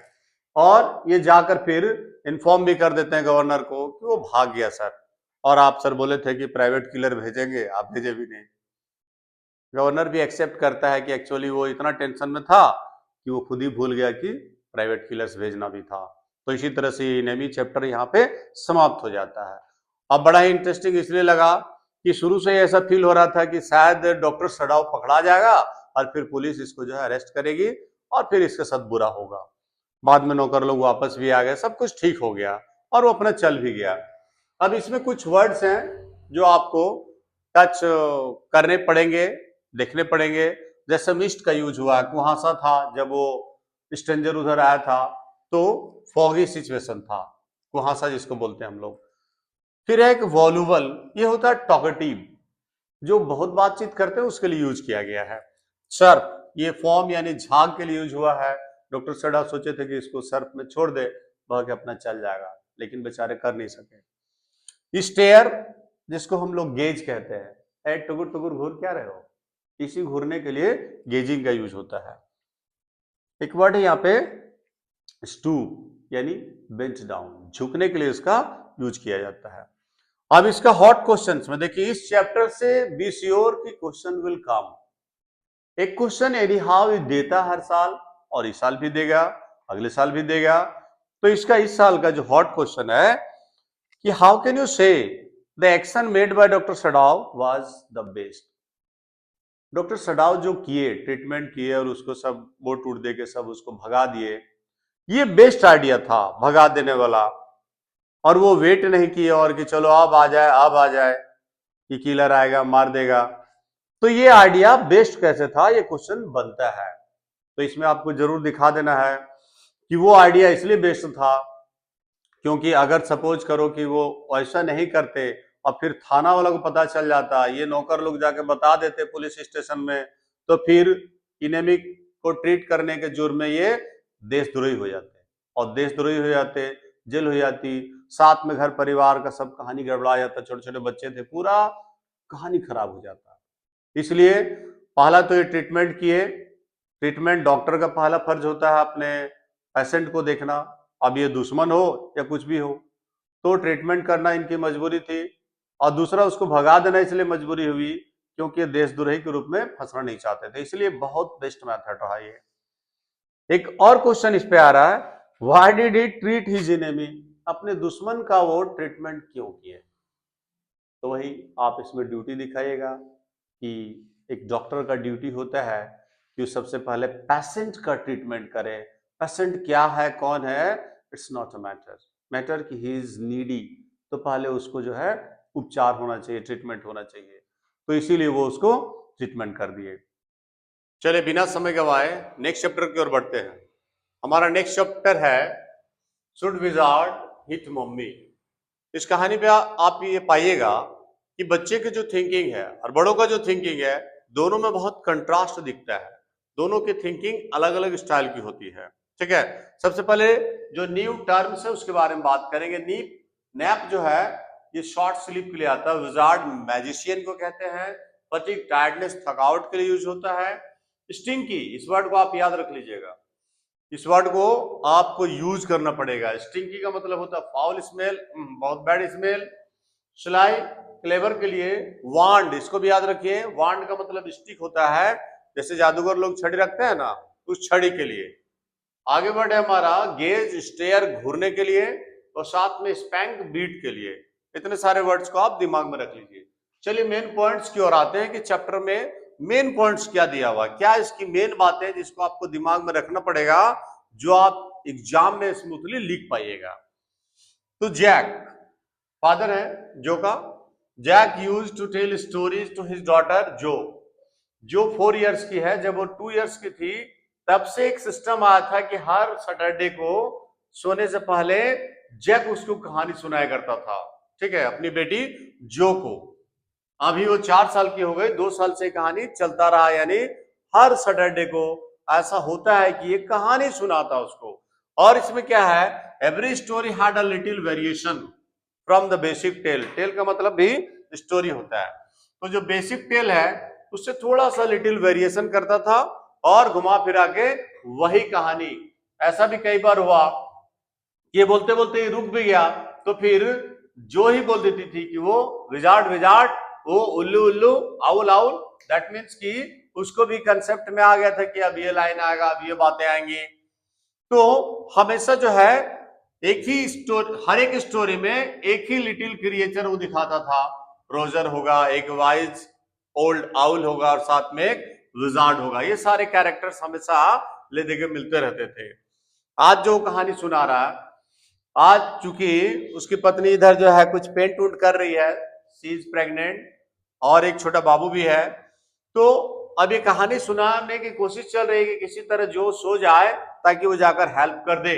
और ये जाकर फिर इन्फॉर्म भी कर देते हैं गवर्नर को कि वो भाग गया सर, और आप सर बोले थे कि प्राइवेट किलर भेजेंगे, आप भेजे भी नहीं। गवर्नर भी एक्सेप्ट करता है कि एक्चुअली वो इतना टेंशन में था कि वो खुद ही भूल गया कि प्राइवेट किलर्स भेजना भी था। तो इसी तरह से नेमी चैप्टर यहाँ पे समाप्त हो जाता है। अब बड़ा ही इंटरेस्टिंग इसलिए लगा कि शुरू से ऐसा फील हो रहा था कि शायद डॉक्टर सडाव पकड़ा जाएगा और फिर पुलिस इसको जो है अरेस्ट करेगी और फिर इसके साथ बुरा होगा। बाद में नौकर लोग वापस भी आ गए, सब कुछ ठीक हो गया और वो अपना चल भी गया। अब इसमें कुछ वर्ड्स हैं जो आपको टच करने पड़ेंगे, देखने पड़ेंगे। जैसे मिस्ट का यूज हुआ, कुहासा था, जब वो स्ट्रेंजर उधर आया था तो फॉगी सिचुएशन था, कुहासा जिसको बोलते हैं हम लोग। फिर एक वॉल्यूबल, ये होता है टॉकेटिव, जो बहुत बातचीत करते हैं उसके लिए यूज किया गया है। सर्फ, ये फॉर्म यानी झाग के लिए यूज हुआ है। डॉक्टर सडा सोचे थे कि इसको सर्फ में छोड़ दे, बह के अपना चल जाएगा, लेकिन बेचारे कर नहीं सके। स्टेयर, जिसको हम लोग गेज कहते हैं, ए टुकुर टुकुर घूर क्या रहे हो, इसी घूरने के लिए गेजिंग का यूज होता है। एक वर्ड है यहाँ पे स्टूप, यानी बेंच डाउन, झुकने के लिए इसका यूज किया जाता है। अब इसका हॉट क्वेश्चंस में देखिए, इस चैप्टर से बी श्योर की क्वेश्चन विल कम। एक क्वेश्चन एनी हाउ ये देता हर साल, और इस साल भी देगा, अगले साल भी देगा। तो इसका इस साल का जो हॉट क्वेश्चन है कि how can you say the action made by doctor Sadao was the best. Doctor Sadao जो किए, ट्रीटमेंट किए और उसको सब बोट उड़ दे के सब उसको भगा दिए, ये बेस्ट आइडिया था भगा देने वाला। और वो वेट नहीं किए और कि चलो अब आ जाए, अब आ जाए कि किलर आएगा मार देगा। तो ये आइडिया बेस्ट कैसे था, ये क्वेश्चन बनता है। तो इसमें आपको जरूर दिखा देना है कि वो आइडिया इसलिए बेस्ट था क्योंकि अगर सपोज करो कि वो ऐसा नहीं करते और फिर थाना वाला को पता चल जाता, ये नौकर लोग जाके बता देते पुलिस स्टेशन में, तो फिर इनेमिक को ट्रीट करने के जुर्म में ये देशद्रोही हो जाते, और देशद्रोही हो जाते, जेल हो जाती, साथ में घर परिवार का सब कहानी गड़बड़ा जाता, छोटे छोटे बच्चे थे, पूरा कहानी खराब हो जाता। इसलिए पहला तो ये ट्रीटमेंट किए। ट्रीटमेंट डॉक्टर का पहला फर्ज होता है अपने पेशेंट को देखना, अब ये दुश्मन हो या कुछ भी हो, तो ट्रीटमेंट करना इनकी मजबूरी थी। और दूसरा उसको भगा देना इसलिए मजबूरी हुई क्योंकि देशद्रोही के रूप में फंसना नहीं चाहते थे, इसलिए बहुत बेस्ट मेथड रहा ये। एक और क्वेश्चन इस पे आ रहा है, why did he treat his enemy, अपने दुश्मन का वो ट्रीटमेंट क्यों किए। तो वही आप इसमें ड्यूटी दिखाइएगा कि एक डॉक्टर का ड्यूटी होता है कि सबसे पहले पेशेंट का ट्रीटमेंट करे। पेशेंट क्या है, कौन है, इट्स नॉट अ मैटर कि ही इज नीडी, तो पहले उसको जो है उपचार होना चाहिए, ट्रीटमेंट होना चाहिए, तो इसीलिए वो उसको ट्रीटमेंट कर दिए। चलिए बिना समय गवाए नेक्स्ट चैप्टर की ओर बढ़ते हैं। हमारा नेक्स्ट चैप्टर है शुड विजार्ड हिट मम्मी। इस कहानी पे आप ये पाइएगा कि बच्चे की जो थिंकिंग है और बड़ों का जो थिंकिंग है, दोनों में बहुत कंट्रास्ट दिखता है। दोनों की थिंकिंग अलग अलग स्टाइल की होती है। ठीक है, सबसे पहले जो न्यू टर्म्स है उसके बारे में बात करेंगे। नैप जो है ये शॉर्ट स्लीप के लिए आता है, विजार्ड मैजिशियन को कहते हैं, फटीग टायर्डनेस थकावट के लिए यूज होता है। स्टिंकी, इस वर्ड को आप याद रख लीजिएगा, इस वर्ड को आपको यूज करना पड़ेगा। स्टिंकी का मतलब होता है फाउल स्मेल, बहुत बैड स्मेल। स्लाई, क्लेवर के लिए। वांड, इसको भी याद रखिए, वांड का मतलब स्टिक होता है, जैसे जादूगर लोग छड़ी रखते हैं ना, उस छड़ी के लिए। आगे बढ़े हमारा गेज, स्टेयर घूरने के लिए, और साथ में स्पैंक बीट के लिए। इतने सारे वर्ड्स को आप दिमाग में रख लीजिए। चलिए मेन पॉइंट्स की ओर आते हैं कि चैप्टर में मेन पॉइंट्स क्या दिया हुआ, क्या इसकी मेन बातें जिसको आपको दिमाग में रखना पड़ेगा, जो आप एग्जाम में स्मूथली लिख पाइएगा। तो जैक फादर है जो का। Jack used to tell stories to his daughter जो 4 इयर्स की है। जब वो 2 इयर्स की थी तब से एक सिस्टम आया था कि हर सैटरडे को सोने से पहले जैक उसको कहानी सुनाया करता था। ठीक है, अपनी बेटी जो को। अभी वो 4 साल की हो गई, 2 साल से कहानी चलता रहा, यानी हर सैटरडे को ऐसा होता है कि ये कहानी सुनाता उसको। और इसमें क्या है, every story had a little variation from the basic tale. Tale का मतलब भी स्टोरी होता है, तो जो बेसिक टेल है उससे थोड़ा सा लिटिल वेरिएशन करता था और घुमा फिरा के वही कहानी। ऐसा भी कई बार हुआ, ये बोलते बोलते रुक भी गया, तो फिर जो ही बोल देती थी कि वो विजार्ड विजार्ड, वो उल्लू उल्लू, आउल आउल, दैट मीन्स कि उसको भी कंसेप्ट में आ गया था कि अब ये लाइन आएगा, अब ये बातें आएंगी। तो हमेशा जो है एक ही स्टोरी, हर एक स्टोरी में एक ही लिटिल क्रिएचर वो दिखाता था। रोजर होगा, एक वाइज ओल्ड आउल होगा, और साथ में एक विजार्ड होगा। ये सारे कैरेक्टर्स हमेशा ले दे के मिलते रहते थे। आज जो कहानी सुना रहा है, आज चूंकि उसकी पत्नी इधर जो है कुछ पेंट उंट कर रही है, शी इज प्रेग्नेंट, और एक छोटा बाबू भी है, तो अब ये कहानी सुनाने की कोशिश चल रही है कि किसी तरह जो सो जाए ताकि वो जाकर हेल्प कर दे,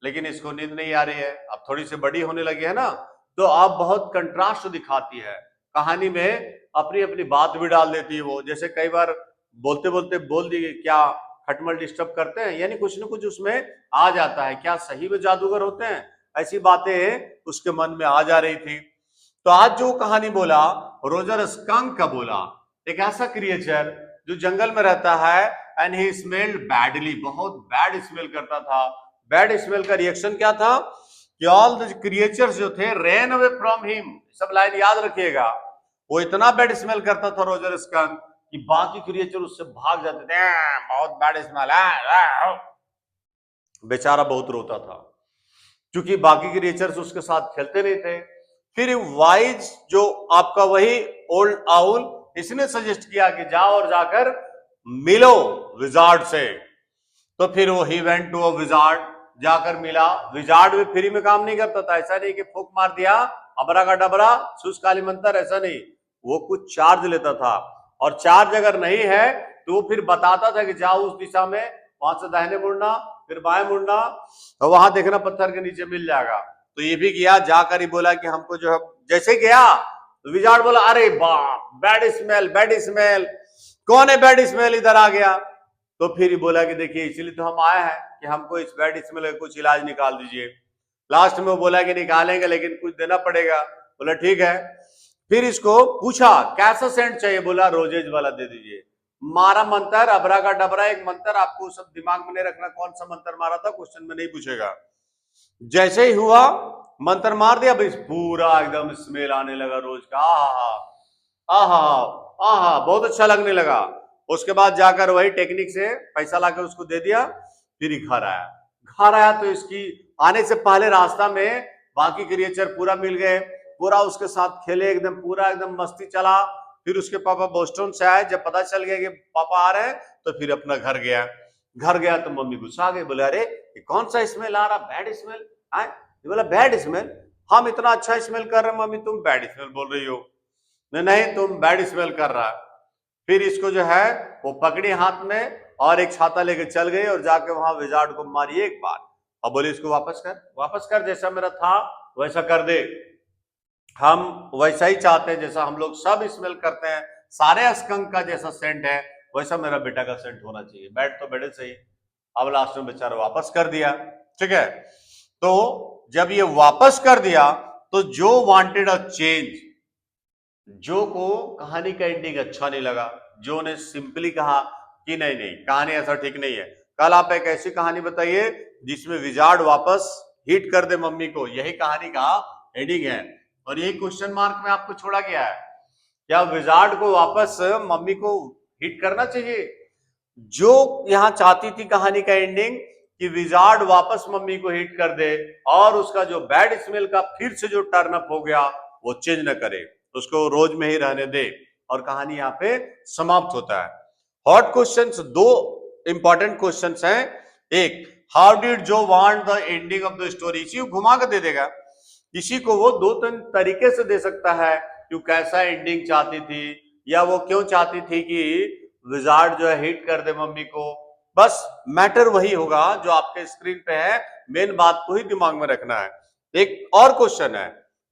लेकिन इसको नींद नहीं आ रही है। अब थोड़ी सी बड़ी होने लगी है ना, तो अब बहुत कंट्रास्ट दिखाती है कहानी में, अपनी अपनी बात भी डाल देती है वो। जैसे कई बार बोलते बोलते बोल दी क्या खटमल डिस्टर्ब करते हैं, यानी कुछ न कुछ उसमें आ जाता है। क्या सही में जादूगर होते हैं, ऐसी बातें उसके मन में आ जा रही थी। तो आज जो कहानी बोला, रोजर स्कंक का बोला, एक ऐसा क्रिएचर जो जंगल में रहता है, एंड ही स्मेल्ड बैडली, बहुत बैड स्मेल करता था। बैड स्मेल का रिएक्शन क्या था कि ऑल द क्रिएचर्स जो थे रेन अवे फ्रॉम हिम, सब लाइन याद रखिएगा। वो इतना बैड स्मेल करता था रोजर स्कंक कि बाकी क्रिएचर उससे भाग जाते थे, बहुत बैड स्मेल है, बेचारा बहुत रोता था क्योंकि बाकी क्रिएचर्स उसके साथ खेलते नहीं थे। फिर वाइज जो आपका वही ओल्ड आउल, इसने सजेस्ट किया कि जाओ और जाकर मिलो विजार्ड से। तो फिर वो he went to a wizard, जाकर मिला। विजार्ड भी फ्री में काम नहीं करता था, ऐसा नहीं कि फूक मार दिया अबरा का डबरा सुस काली मंतर, ऐसा नहीं, वो कुछ चार्ज लेता था। और चार्ज अगर नहीं है तो वो फिर बताता था कि जाओ उस दिशा में, वहां से दाहिने मुड़ना, फिर बाएं मुड़ना, और वहां देखना पत्थर के नीचे मिल जाएगा। तो ये भी किया, जाकर ही बोला कि हमको जो है, जैसे गया तो विजार्ड बोला अरे बाप बैड स्मेल, बैड स्मेल, कौन है बैड स्मेल इधर आ गया। तो फिर बोला कि देखिए इसलिए तो हम आए हैं कि हमको इस बैड स्मेल का कुछ इलाज निकाल दीजिए। लास्ट में वो बोला कि निकालेंगे लेकिन कुछ देना पड़ेगा। बोला ठीक है। फिर इसको पूछा कैसा सेंट चाहिए, बोला रोजेज वाला दे दीजिए। मारा मंत्र अबरा का डबरा, एक मंत्र, आपको सब दिमाग में नहीं रखना कौन सा मंत्र मारा था, क्वेश्चन में नहीं पूछेगा। जैसे ही हुआ मंत्र मार दिया, भाई पूरा एकदम स्मेल आने लगा रोज का, आहा आहा आहा, बहुत अच्छा लगने लगा। उसके बाद जाकर वही टेक्निक से पैसा लाकर उसको दे दिया। फिर ही घर आया। घर आया तो इसकी आने से पहले रास्ता में बाकी क्रिएचर पूरा मिल गए, पूरा उसके साथ खेले, एकदम पूरा एकदम मस्ती चला। फिर उसके पापा बोस्टन से आए, जब पता चल गया कि पापा आ रहे हैं तो फिर अपना घर गया। घर गया तो मम्मी गुस्सा आ गई, बोले अरे ये कौन सा स्मेल आ रहा, बैड स्मेल आए। बोला बैड स्मेल, हम इतना अच्छा स्मेल कर रहे हैं मम्मी, तुम बैड स्मेल बोल रही हो। नहीं तुम बैड स्मेल कर रहा है। फिर इसको जो है वो पकड़ी हाथ में और एक छाता लेके चल गई और जाके वहां विजार्ड को मारी एक बार, और बोली इसको वापस कर, जैसा मेरा था वैसा कर दे। हम वैसा ही चाहते हैं जैसा हम लोग सब स्मेल करते हैं, सारे स्कंक का जैसा सेंट है वैसा मेरा बेटा का सेंट होना चाहिए। बैठ तो बैठे सही। अब लास्ट में बेचारा वापस कर दिया। ठीक है, तो जब ये वापस कर दिया तो जो वांटेड अ चेंज, जो को कहानी का एंडिंग अच्छा नहीं लगा, जो ने सिंपली कहा कि नहीं नहीं कहानी ऐसा ठीक नहीं है, कल आप एक ऐसी कहानी बताइए जिसमें विजार्ड वापस हिट कर दे मम्मी को, यही कहानी का एंडिंग है। और यही क्वेश्चन मार्क में आपको छोड़ा गया है, क्या विजार्ड को वापस मम्मी को हिट करना चाहिए? जो यहां चाहती थी कहानी का एंडिंग कि विजार्ड वापस मम्मी को हिट कर दे और उसका जो बैड स्मेल का फिर से जो टर्न अप हो गया वो चेंज न करे, उसको रोज में ही रहने दे, और कहानी यहाँ पे समाप्त होता है। हॉट क्वेश्चंस, दो इंपॉर्टेंट क्वेश्चंस हैं। एक, हाउ डिड जो want the ending of the story, इसी को घुमा कर दे देगा। किसी को वो दो तीन तरीके से दे सकता है कि कैसा एंडिंग चाहती थी, या वो क्यों चाहती थी कि विजार्ड जो है हिट कर दे मम्मी को। बस मैटर वही होगा जो आपके स्क्रीन पे है, मेन बात को ही दिमाग में रखना है। एक और क्वेश्चन है,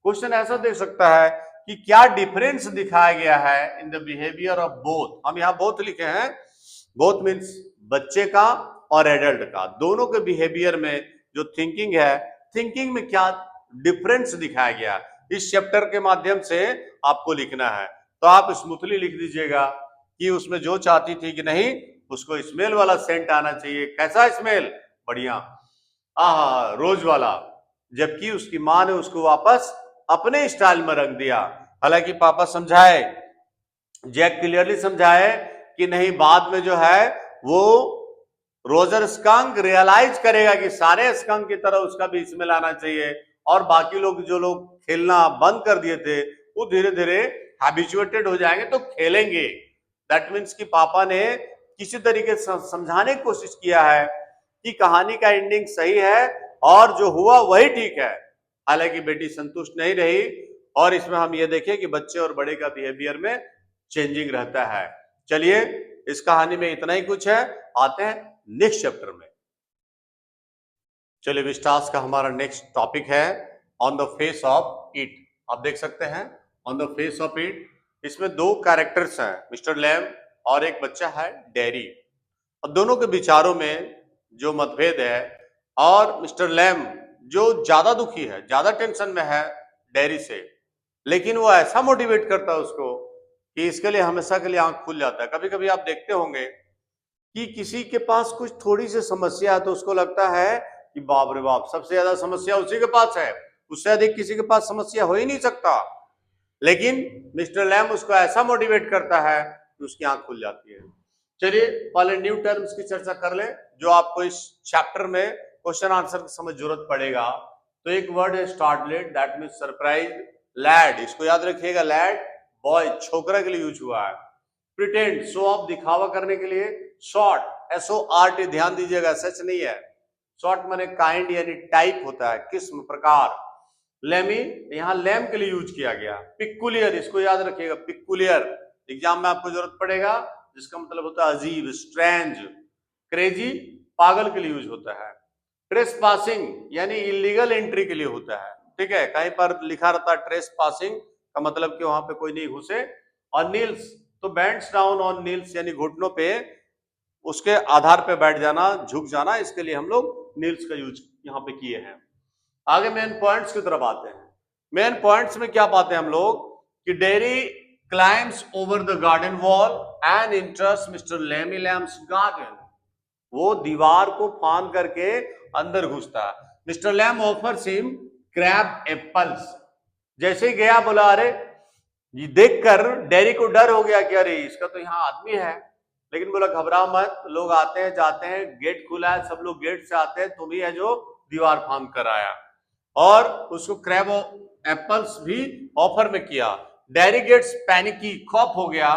क्वेश्चन ऐसा दे सकता है कि क्या डिफरेंस दिखाया गया है in the behaviour of both. हम यहाँ बोथ लिखे हैं, बोथ मीन्स बच्चे का और एडल्ट का, दोनों के बिहेवियर में जो थिंकिंग है, थिंकिंग में क्या डिफरेंस दिखाया गया, इस चैप्टर के माध्यम से आपको लिखना है। तो आप स्मूथली लिख दीजिएगा कि उसमें जो चाहती थी कि नहीं उसको स्मेल वाला सेंट आना चाहिए। कैसा स्मेल? बढ़िया, आहा रोज वाला। जबकि उसकी मां ने उसको वापस अपने स्टाइल में रख दिया। हालांकि पापा समझाए, जैक क्लियरली समझाए कि नहीं, बाद में जो है वो रोजर स्कंक रियलाइज करेगा कि सारे स्कंक की तरह उसका भी स्मेल आना चाहिए, और बाकी लोग जो लोग खेलना बंद कर दिए थे वो धीरे धीरे हैबिचुएटेड हो जाएंगे तो खेलेंगे। दैट मीन्स कि पापा ने किसी तरीके से समझाने की कोशिश किया है कि कहानी का एंडिंग सही है और जो हुआ वही ठीक है। हालांकि बेटी संतुष्ट नहीं रही, और इसमें हम ये देखें कि बच्चे और बड़े का बिहेवियर में चेंजिंग रहता है। चलिए, इस कहानी में इतना ही कुछ है, आते हैं नेक्स्ट चैप्टर में। चलिए, विस्टास का हमारा नेक्स्ट टॉपिक है on the face of it. आप देख सकते हैं on the face of it, इसमें दो कैरेक्टर्स हैं, मिस्टर लैम और एक बच्चा है डेरी, और दोनों के विचारों में जो मतभेद है, और मिस्टर लैम जो ज्यादा दुखी है, ज्यादा टेंशन में है डेरी से, लेकिन वो ऐसा मोटिवेट करता है उसको कि इसके लिए हमेशा के लिए आंख खुल जाता है। कभी कभी आप देखते होंगे कि किसी के पास कुछ थोड़ी सी समस्या है तो उसको लगता है कि बाप रे बाप, सबसे ज्यादा समस्या उसी के पास है, उससे अधिक किसी के पास समस्या हो ही नहीं सकता। लेकिन मिस्टर लैम उसको ऐसा मोटिवेट करता है कि उसकी आंख खुल जाती है। चलिए पहले न्यू टर्म्स की चर्चा कर ले, जो आपको इस चैप्टर में क्वेश्चन आंसर की समझ जरूरत पड़ेगा। तो एक वर्ड है startled, that means surprise. Lad, इसको याद रखिएगा, लैड बॉय, छोकरा के लिए यूज हुआ है। प्रिटेंड, शो ऑफ, दिखावा करने के लिए। शॉर्ट, SORT, ध्यान दीजिएगा, सच नहीं है। शॉर्ट माने काइंड यानी टाइप होता है, किस्म, प्रकार। लेमी, यहां लैम के लिए यूज किया गया। पिकुलियर, इसको याद रखिएगा, पिकुलियर, एग्जाम में आपको जरूरत पड़ेगा, जिसका मतलब होता है अजीब, स्ट्रेंज। क्रेजी, पागल के लिए यूज होता है। ट्रेस पासिंग यानी इलीगल एंट्री के लिए होता है, ठीक है, कहीं पर लिखा रहता है ट्रेस पासिंग का मतलब कि वहां पे कोई नहीं घुसे। और नील्स, तो बैंड्स डाउन ऑन नील्स यानी घुटनों पे, उसके आधार पे बैठ जाना, झुक जाना, इसके लिए हम लोग नील्स का यूज यहाँ पे किए हैं। आगे मेन पॉइंट्स की तरफ आते हैं। मेन पॉइंट्स में क्या पाते हैं हम लोग कि Derry climbs over the garden wall and interest Mr Lemmy Lamb's garden, वो दीवार को फांद करके अंदर घुसता है। Mr Lamb offers him crab apples, जैसे ही गया बोला, अरे ये देखकर डेरी को डर हो गया कि अरे इसका तो यहाँ आदमी है, लेकिन बोला घबराओ मत, लोग आते हैं जाते हैं, गेट खुला है, सब लोग गेट से आते हैं, तुम ही है जो दीवार फांद कर आया। और उसको क्रैब एप्पल्स भी ऑफर में किया। डेरी गेट्स पैनिकी, खौफ हो गया,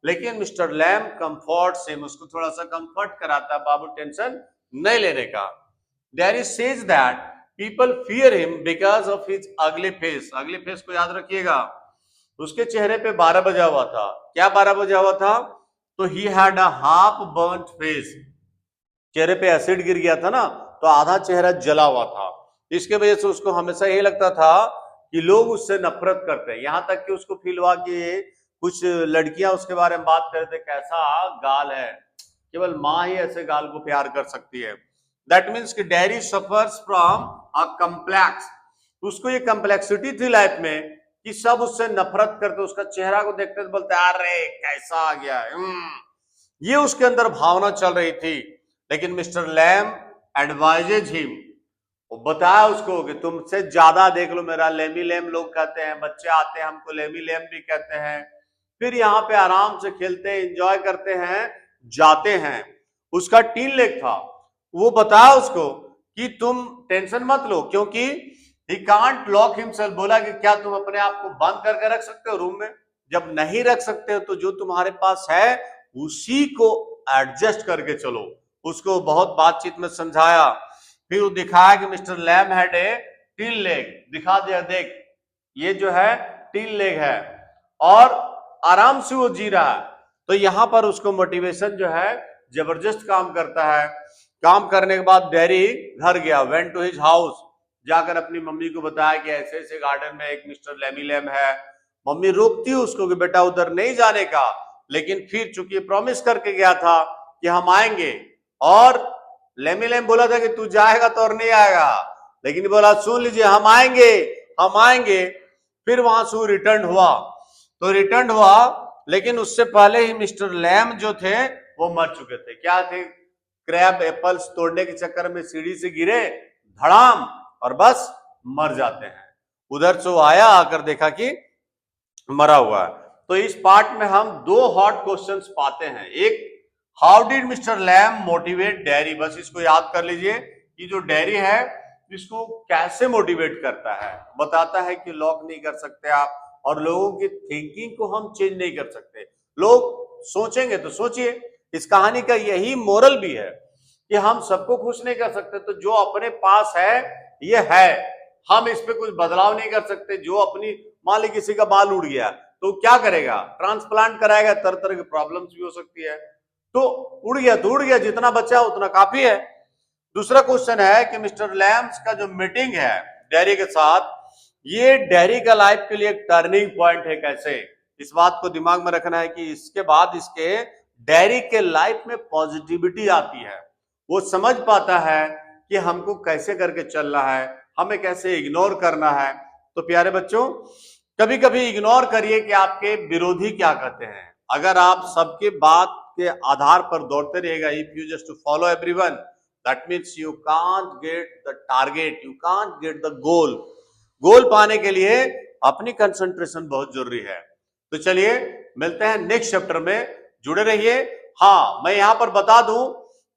लेकिन मिस्टर लैम कंफर्ट से, उसको थोड़ा सा कंफर्ट कराता है, बाबू टेंशन नहीं लेने का। Dairy says that people fear him because of his अगली फेस। अगली फेस को याद रखिएगा, उसके चेहरे पे 12 बजा हुआ था। क्या 12 बजा हुआ था? तो he had a half burned face, चेहरे पे एसिड गिर गया था ना, तो आधा चेहरा जला हुआ था। इसके वजह से उसको हमेशा यही लगता था कि लोग उससे नफरत करते हैं। यहां तक कि उसको फील हुआ कि कुछ लड़कियां उसके बारे में बात कर रहे थे, कैसा गाल है, केवल माँ ही ऐसे गाल को प्यार कर सकती है। दैट मीन्स कि dairy suffers from a complex, उसको ये कम्प्लेक्सिटी थी लाइफ में कि सब उससे नफरत करते, उसका चेहरा को देखते बोलते अरे कैसा आ गया, ये उसके अंदर भावना चल रही थी। लेकिन मिस्टर लैम एडवाइजेज हिम, वो बताया उसको कि तुमसे ज्यादा देख लो, मेरा लेमी लैम लोग कहते हैं, बच्चे आते हैं हमको लेमी लैम भी कहते हैं, फिर यहाँ पे आराम से खेलते हैं, एंजॉय करते हैं, जाते हैं। उसका 3 लेग था। वो बताया उसको कि तुम टेंशन मत लो, क्योंकि ही कांट लॉक हिमसेल्फ, बोला कि क्या तुम अपने आप को बंद करके रख सकते हो रूम में? जब नहीं रख सकते हो तो जो तुम्हारे पास है उसी को एडजस्ट करके चलो। उसको बहुत बातचीत में समझाया, फिर वो दिखाया कि Mr Lamb had a 3 leg, दिखा दिया, देख ये जो है 3 लेग है, और आराम से वो जी रहा है। तो यहां पर उसको मोटिवेशन जो है जबरदस्त काम करता है। काम करने के बाद डेरी घर गया, वेंट टू हिज हाउस, जाकर अपनी मम्मी को बताया कि ऐसे ऐसे गार्डन में एक मिस्टर लेमी लैम है। मम्मी रोकती है उसको कि बेटा उधर नहीं जाने का, लेकिन फिर चूंकि प्रॉमिस करके गया था कि हम आएंगे, और लेमी लैम बोला था कि तू जाएगा तो और नहीं आएगा, लेकिन बोला सुन लीजिए हम आएंगे, हम आएंगे। फिर वहां से रिटर्न हुआ, तो रिटर्न हुआ, लेकिन उससे पहले ही मिस्टर लैम जो थे वो मर चुके थे। क्या थे? क्रैब एप्पल्स तोड़ने के चक्कर में सीढ़ी से गिरे धड़ाम, और बस मर जाते हैं। उधर से वो आया, आकर देखा कि मरा हुआ है। तो इस पार्ट में हम 2 हॉट क्वेश्चंस पाते हैं। एक, how did Mr Lamb motivate Derry, बस इसको याद कर लीजिए कि जो डेरी है इसको कैसे मोटिवेट करता है, बताता है कि लॉक नहीं कर सकते आप, और लोगों की थिंकिंग को हम चेंज नहीं कर सकते। लोग सोचेंगे तो सोचिए, इस कहानी का यही मोरल भी है कि हम सबको खुश नहीं कर सकते, तो जो अपने पास है ये है, हम इस पे कुछ बदलाव नहीं कर सकते। जो अपनी, मान ली किसी का बाल उड़ गया तो क्या करेगा? ट्रांसप्लांट कराएगा, तरह तरह की प्रॉब्लम्स भी हो सकती है। तो उड़ गया तो उड़ गया, जितना बचा उतना काफी है। दूसरा क्वेश्चन है कि मिस्टर लैम्स का जो मीटिंग है डेरी के साथ, ये डेरी का लाइफ के लिए एक टर्निंग पॉइंट है। कैसे? इस बात को दिमाग में रखना है कि इसके बाद इसके डेरी के लाइफ में पॉजिटिविटी आती है, वो समझ पाता है कि हमको कैसे करके चलना है, हमें कैसे इग्नोर करना है। तो प्यारे बच्चों, कभी कभी इग्नोर करिए कि आपके विरोधी क्या कहते हैं। अगर आप सबके बात के आधार पर दौड़ते रहिएगा, if you just follow everyone, that means you can't get the target, you can't get the goal. Goal पाने के लिए अपनी कंसंट्रेशन बहुत जरूरी है। तो चलिए मिलते हैं नेक्स्ट चैप्टर में, जुड़े रहिए। हाँ, मैं यहां पर बता दूं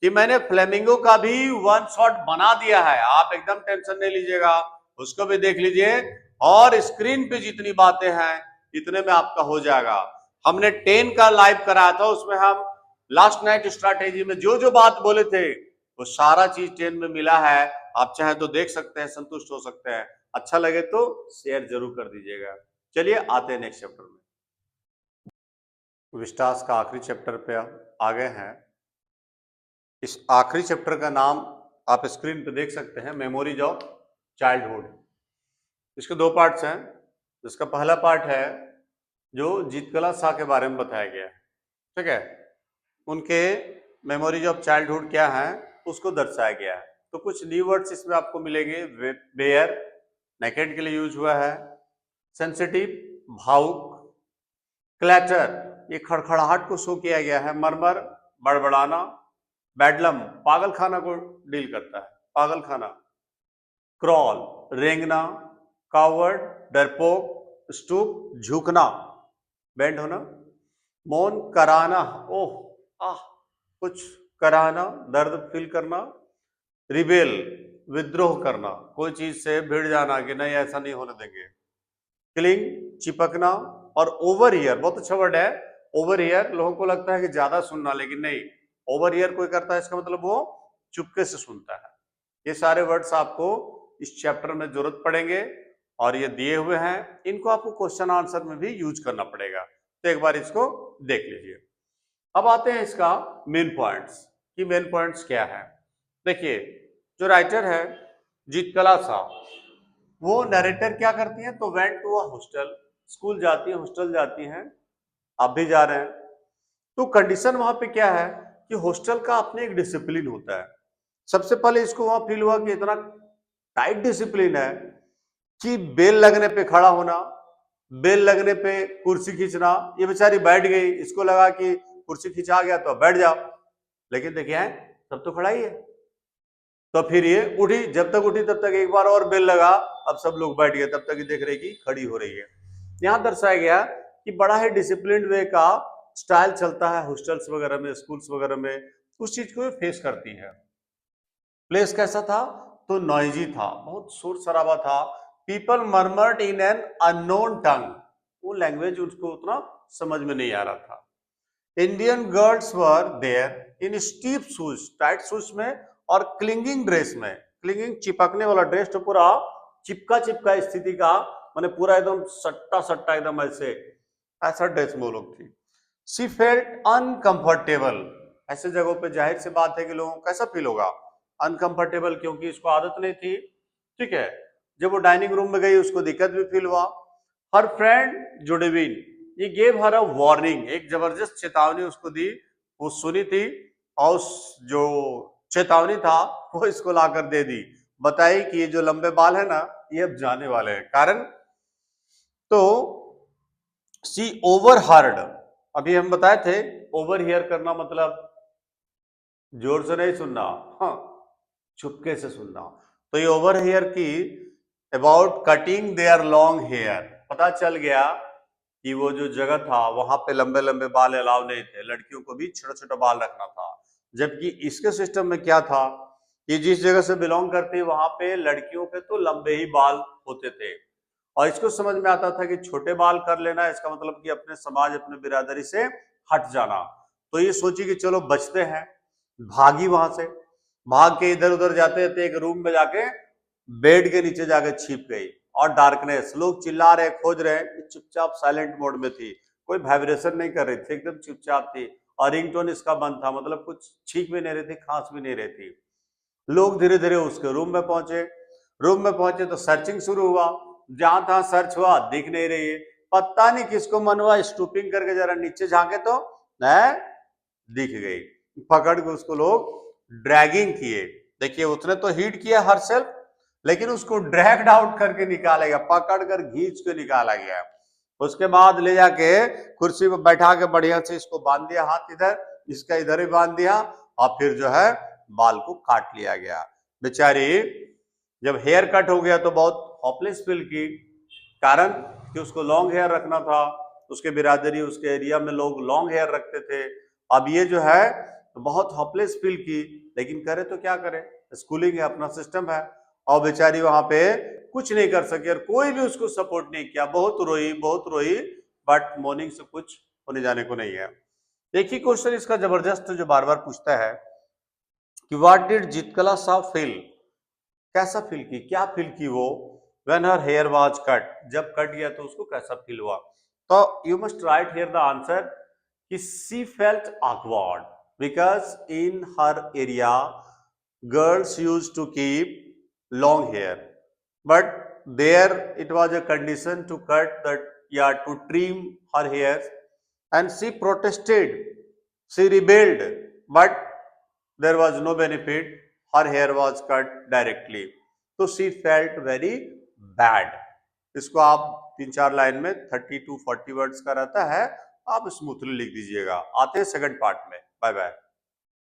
कि मैंने फ्लेमिंगो का भी वन शॉट बना दिया है, आप एकदम टेंशन नहीं लीजिएगा, उसको भी देख लीजिए। और स्क्रीन पे जितनी बातें हैं इतने में आपका हो जाएगा। हमने 10 का लाइव कराया था, उसमें हम लास्ट नाइट स्ट्रैटेजी में जो जो बात बोले थे वो सारा चीज 10 में मिला है। आप चाहे तो देख सकते हैं, संतुष्ट हो सकते हैं। अच्छा लगे तो शेयर जरूर कर दीजिएगा। चलिए आते हैं नेक्स्ट चैप्टर में। विस्टास का आखिरी चैप्टर पे आ गए हैं। इस आखिरी चैप्टर का नाम आप स्क्रीन पे देख सकते हैं, मेमोरीज ऑफ चाइल्डहुड। इसके दो पार्ट्स हैं। इसका पहला पार्ट है जो जीतकला शाह के बारे में बताया गया है, ठीक है, उनके मेमोरीज ऑफ चाइल्डहुड क्या है उसको दर्शाया गया है। तो कुछ न्यू वर्ड्स इसमें आपको मिलेंगे। बेयर नेकेड के लिए यूज हुआ है, सेंसिटिव भावुक, क्लैटर ये खड़खड़ाहट को शो किया गया है, मरमर बड़बड़ाना, बेडलम पागल खाना को डील करता है, पागल खाना, क्रॉल रेंगना, कावर्ड डरपोक, स्टूप झुकना बेंड होना, मौन कराना ओह आह कुछ कराना दर्द फील करना, रिबेल विद्रोह करना कोई चीज से भिड़ जाना कि नहीं ऐसा नहीं होने देंगे, क्लिंग चिपकना, और ओवर ईयर बहुत अच्छा वर्ड है। ओवर ईयर लोगों को लगता है कि ज्यादा सुनना, लेकिन नहीं, ओवर ईयर कोई करता है इसका मतलब वो चुपके से सुनता है। ये सारे वर्ड्स आपको इस चैप्टर में जरूरत पड़ेंगे और ये दिए हुए हैं, इनको आपको क्वेश्चन आंसर में भी यूज करना पड़ेगा। तो एक बार इसको देख लीजिए। अब आते हैं इसका मेन पॉइंट्स कि मेन पॉइंट्स क्या है। देखिए जो राइटर है जीतकला शाह, वो नरेटर क्या करती हैं, तो went to a hostel, school जाती है, हॉस्टल जाती हैं, आप भी जा रहे हैं। तो कंडीशन वहां पे क्या है कि हॉस्टल का अपने एक डिसिप्लिन होता है। सबसे पहले इसको वहां फील हुआ कि इतना टाइट डिसिप्लिन है कि बेल लगने पे खड़ा होना, बेल लगने पे कुर्सी खींचना। ये बेचारी बैठ गई, इसको लगा कि कुर्सी खींचा गया तो बैठ जाओ, लेकिन देखिए तब तो खड़ा ही है। तो फिर ये उठी, जब तक उठी तब तक एक बार और बेल लगा, अब सब लोग बैठ गए, तब तक ये देख रहे कि खड़ी हो रही है। यहां दर्शाया गया कि बड़ा ही डिसिप्लिन वे का स्टाइल चलता है हॉस्टल्स वगैरह में, स्कूल्स वगैरह में, उस चीज को फेस करती है। प्लेस कैसा था, तो नॉइजी था, बहुत शोर शराबा था। People murmured in an unknown tongue, वो लैंग्वेज उसको उतना समझ में नहीं आ रहा था। Indian girls were there in steep shoes, tight shoes में, और क्लिंगिंग ड्रेस में, क्लिंगिंग चिपकने वाला ड्रेस, तो पूरा चिपका चिपका स्थिति का, माने पूरा एकदम सट्टा सट्टा एकदम ऐसा ड्रेस में वो लोग थी। शी फेल्ट अनकंफर्टेबल, ऐसे जगहों पे जाहिर सी बात है कि लोगों को कैसा फील होगा, अनकंफर्टेबल, क्योंकि इसको आदत नहीं थी, ठीक है। जब वो डाइनिंग रूम में गई उसको दिक्कत भी फील हुआ। हर फ्रेंड जोडेविन, ये गेव हर अ वार्निंग, एक जबरदस्त चेतावनी उसको दी, वो सुनी थी, और जो चेतावनी था वो इसको लाकर दे दी, बताई कि ये जो लंबे बाल है ना ये अब जाने वाले हैं। कारण तो सी ओवर हर्ड, अभी हम बताए थे ओवर हियर करना मतलब जोर से नहीं सुनना, हाँ चुपके से सुनना। तो ये ओवर हियर की about cutting their long hair, पता चल गया कि वो जो जगह था वहां पे लंबे लंबे बाल अलाउ नहीं थे, लड़कियों को भी छोटा छोटा बाल रखना था। जबकि इसके सिस्टम में क्या था कि जिस जगह से बिलोंग करती वहां पे लड़कियों पे तो लंबे ही बाल होते थे, और इसको समझ में आता था कि छोटे बाल कर लेना इसका मतलब कि अपने समाज अपने बिरादरी से हट जाना। तो ये सोची कि चलो बचते हैं, भागी वहां से, भाग के इधर उधर जाते थे, एक रूम में जाके बेड के नीचे जाके छिप गई। और डार्कनेस, लोग चिल्ला रहे खोज रहे, चुपचाप साइलेंट मोड में थी, कोई वाइब्रेशन नहीं कर रही थी, एकदम चुपचाप थी, और रिंगटोन इसका बंद था, मतलब कुछ छींक भी नहीं रही थी, खांस भी नहीं रही थी। लोग धीरे धीरे उसके रूम में पहुंचे, रूम में पहुंचे तो सर्चिंग शुरू हुआ, जहां तहां सर्च हुआ, दिख नहीं रही है। पता नहीं किसको मन हुआ स्टूपिंग करके जरा नीचे झांके तो दिख गई, पकड़ के उसको लोग ड्रैगिंग किए। देखिए उसने तो हिट किया हर सेल्फ, लेकिन उसको ड्रैग्ड आउट करके निकाला गया, पकड़ कर घींच के निकाला गया। उसके बाद ले जाके कुर्सी पर बैठा के बढ़िया से इसको बांध दिया, हाथ इधर, इसका इधर ही बांध दिया, और फिर जो है बाल को काट लिया गया। बेचारी जब हेयर कट हो गया तो बहुत होपलेस फील की, कारण कि उसको लॉन्ग हेयर रखना था, उसके बिरादरी उसके एरिया में लोग लॉन्ग हेयर रखते थे। अब ये जो है बहुत होपलेस फील की, लेकिन करे तो क्या करे, स्कूलिंग है, अपना सिस्टम है, और बेचारी वहां पे कुछ नहीं कर सकी और कोई भी उसको सपोर्ट नहीं किया। बहुत रोई, बट मॉर्निंग से कुछ होने जाने को नहीं है। एक ही क्वेश्चन इसका जबरदस्त जो बार बार पूछता है कि व्हाट डिड जीतकला साहब फील, कैसा फील की, क्या फील की वो, when her hair was cut, जब कट गया तो उसको कैसा फील हुआ। तो you must write here the answer कि she felt awkward because in her area girls used to keep long hair, but there it was a condition to cut that, yeah, to trim her hairs, and she protested, she rebelled, but there was no benefit, her hair was cut directly, so she felt very bad। इसको आप 3-4 line में 30 to 40 words का रहता है, आप smoothly लिख दीजिएगा। आते हैं सेकंड पार्ट में। Bye bye.